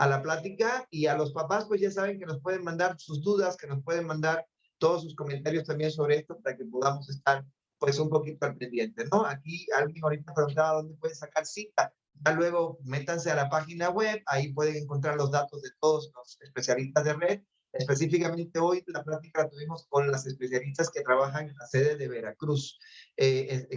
la plática. Y a los papás, pues ya saben que nos pueden mandar sus dudas, que nos pueden mandar todos sus comentarios también sobre esto para que podamos estar pues un poquito al pendiente, ¿no? Aquí alguien ahorita preguntaba dónde pueden sacar cita. Ya luego métanse a la página web, ahí pueden encontrar los datos de todos los especialistas de red. Específicamente hoy la plática la tuvimos con las especialistas que trabajan en la sede de Veracruz,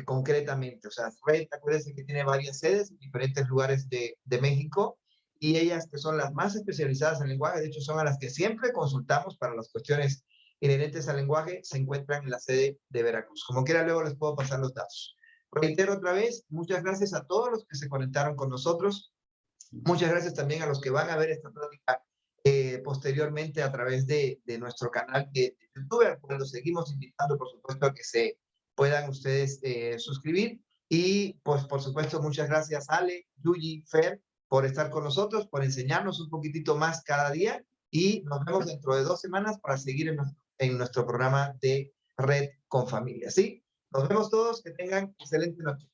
concretamente. O sea, Red, acuérdense que tiene varias sedes en diferentes lugares de México, y ellas que son las más especializadas en lenguaje, de hecho son a las que siempre consultamos para las cuestiones inherentes al lenguaje, se encuentran en la sede de Veracruz. Como quiera, luego les puedo pasar los datos. Reitero otra vez, muchas gracias a todos los que se conectaron con nosotros. Muchas gracias también a los que van a ver esta plática posteriormente a través de nuestro canal de YouTube, al cual los seguimos invitando, por supuesto, a que se puedan ustedes suscribir. Y, pues, por supuesto, muchas gracias, Ale, Yuji, Fer, por estar con nosotros, por enseñarnos un poquitito más cada día. Y nos vemos dentro de 2 semanas para seguir en nuestro programa de Red con Familia. ¿Sí? Nos vemos todos, que tengan excelente noche.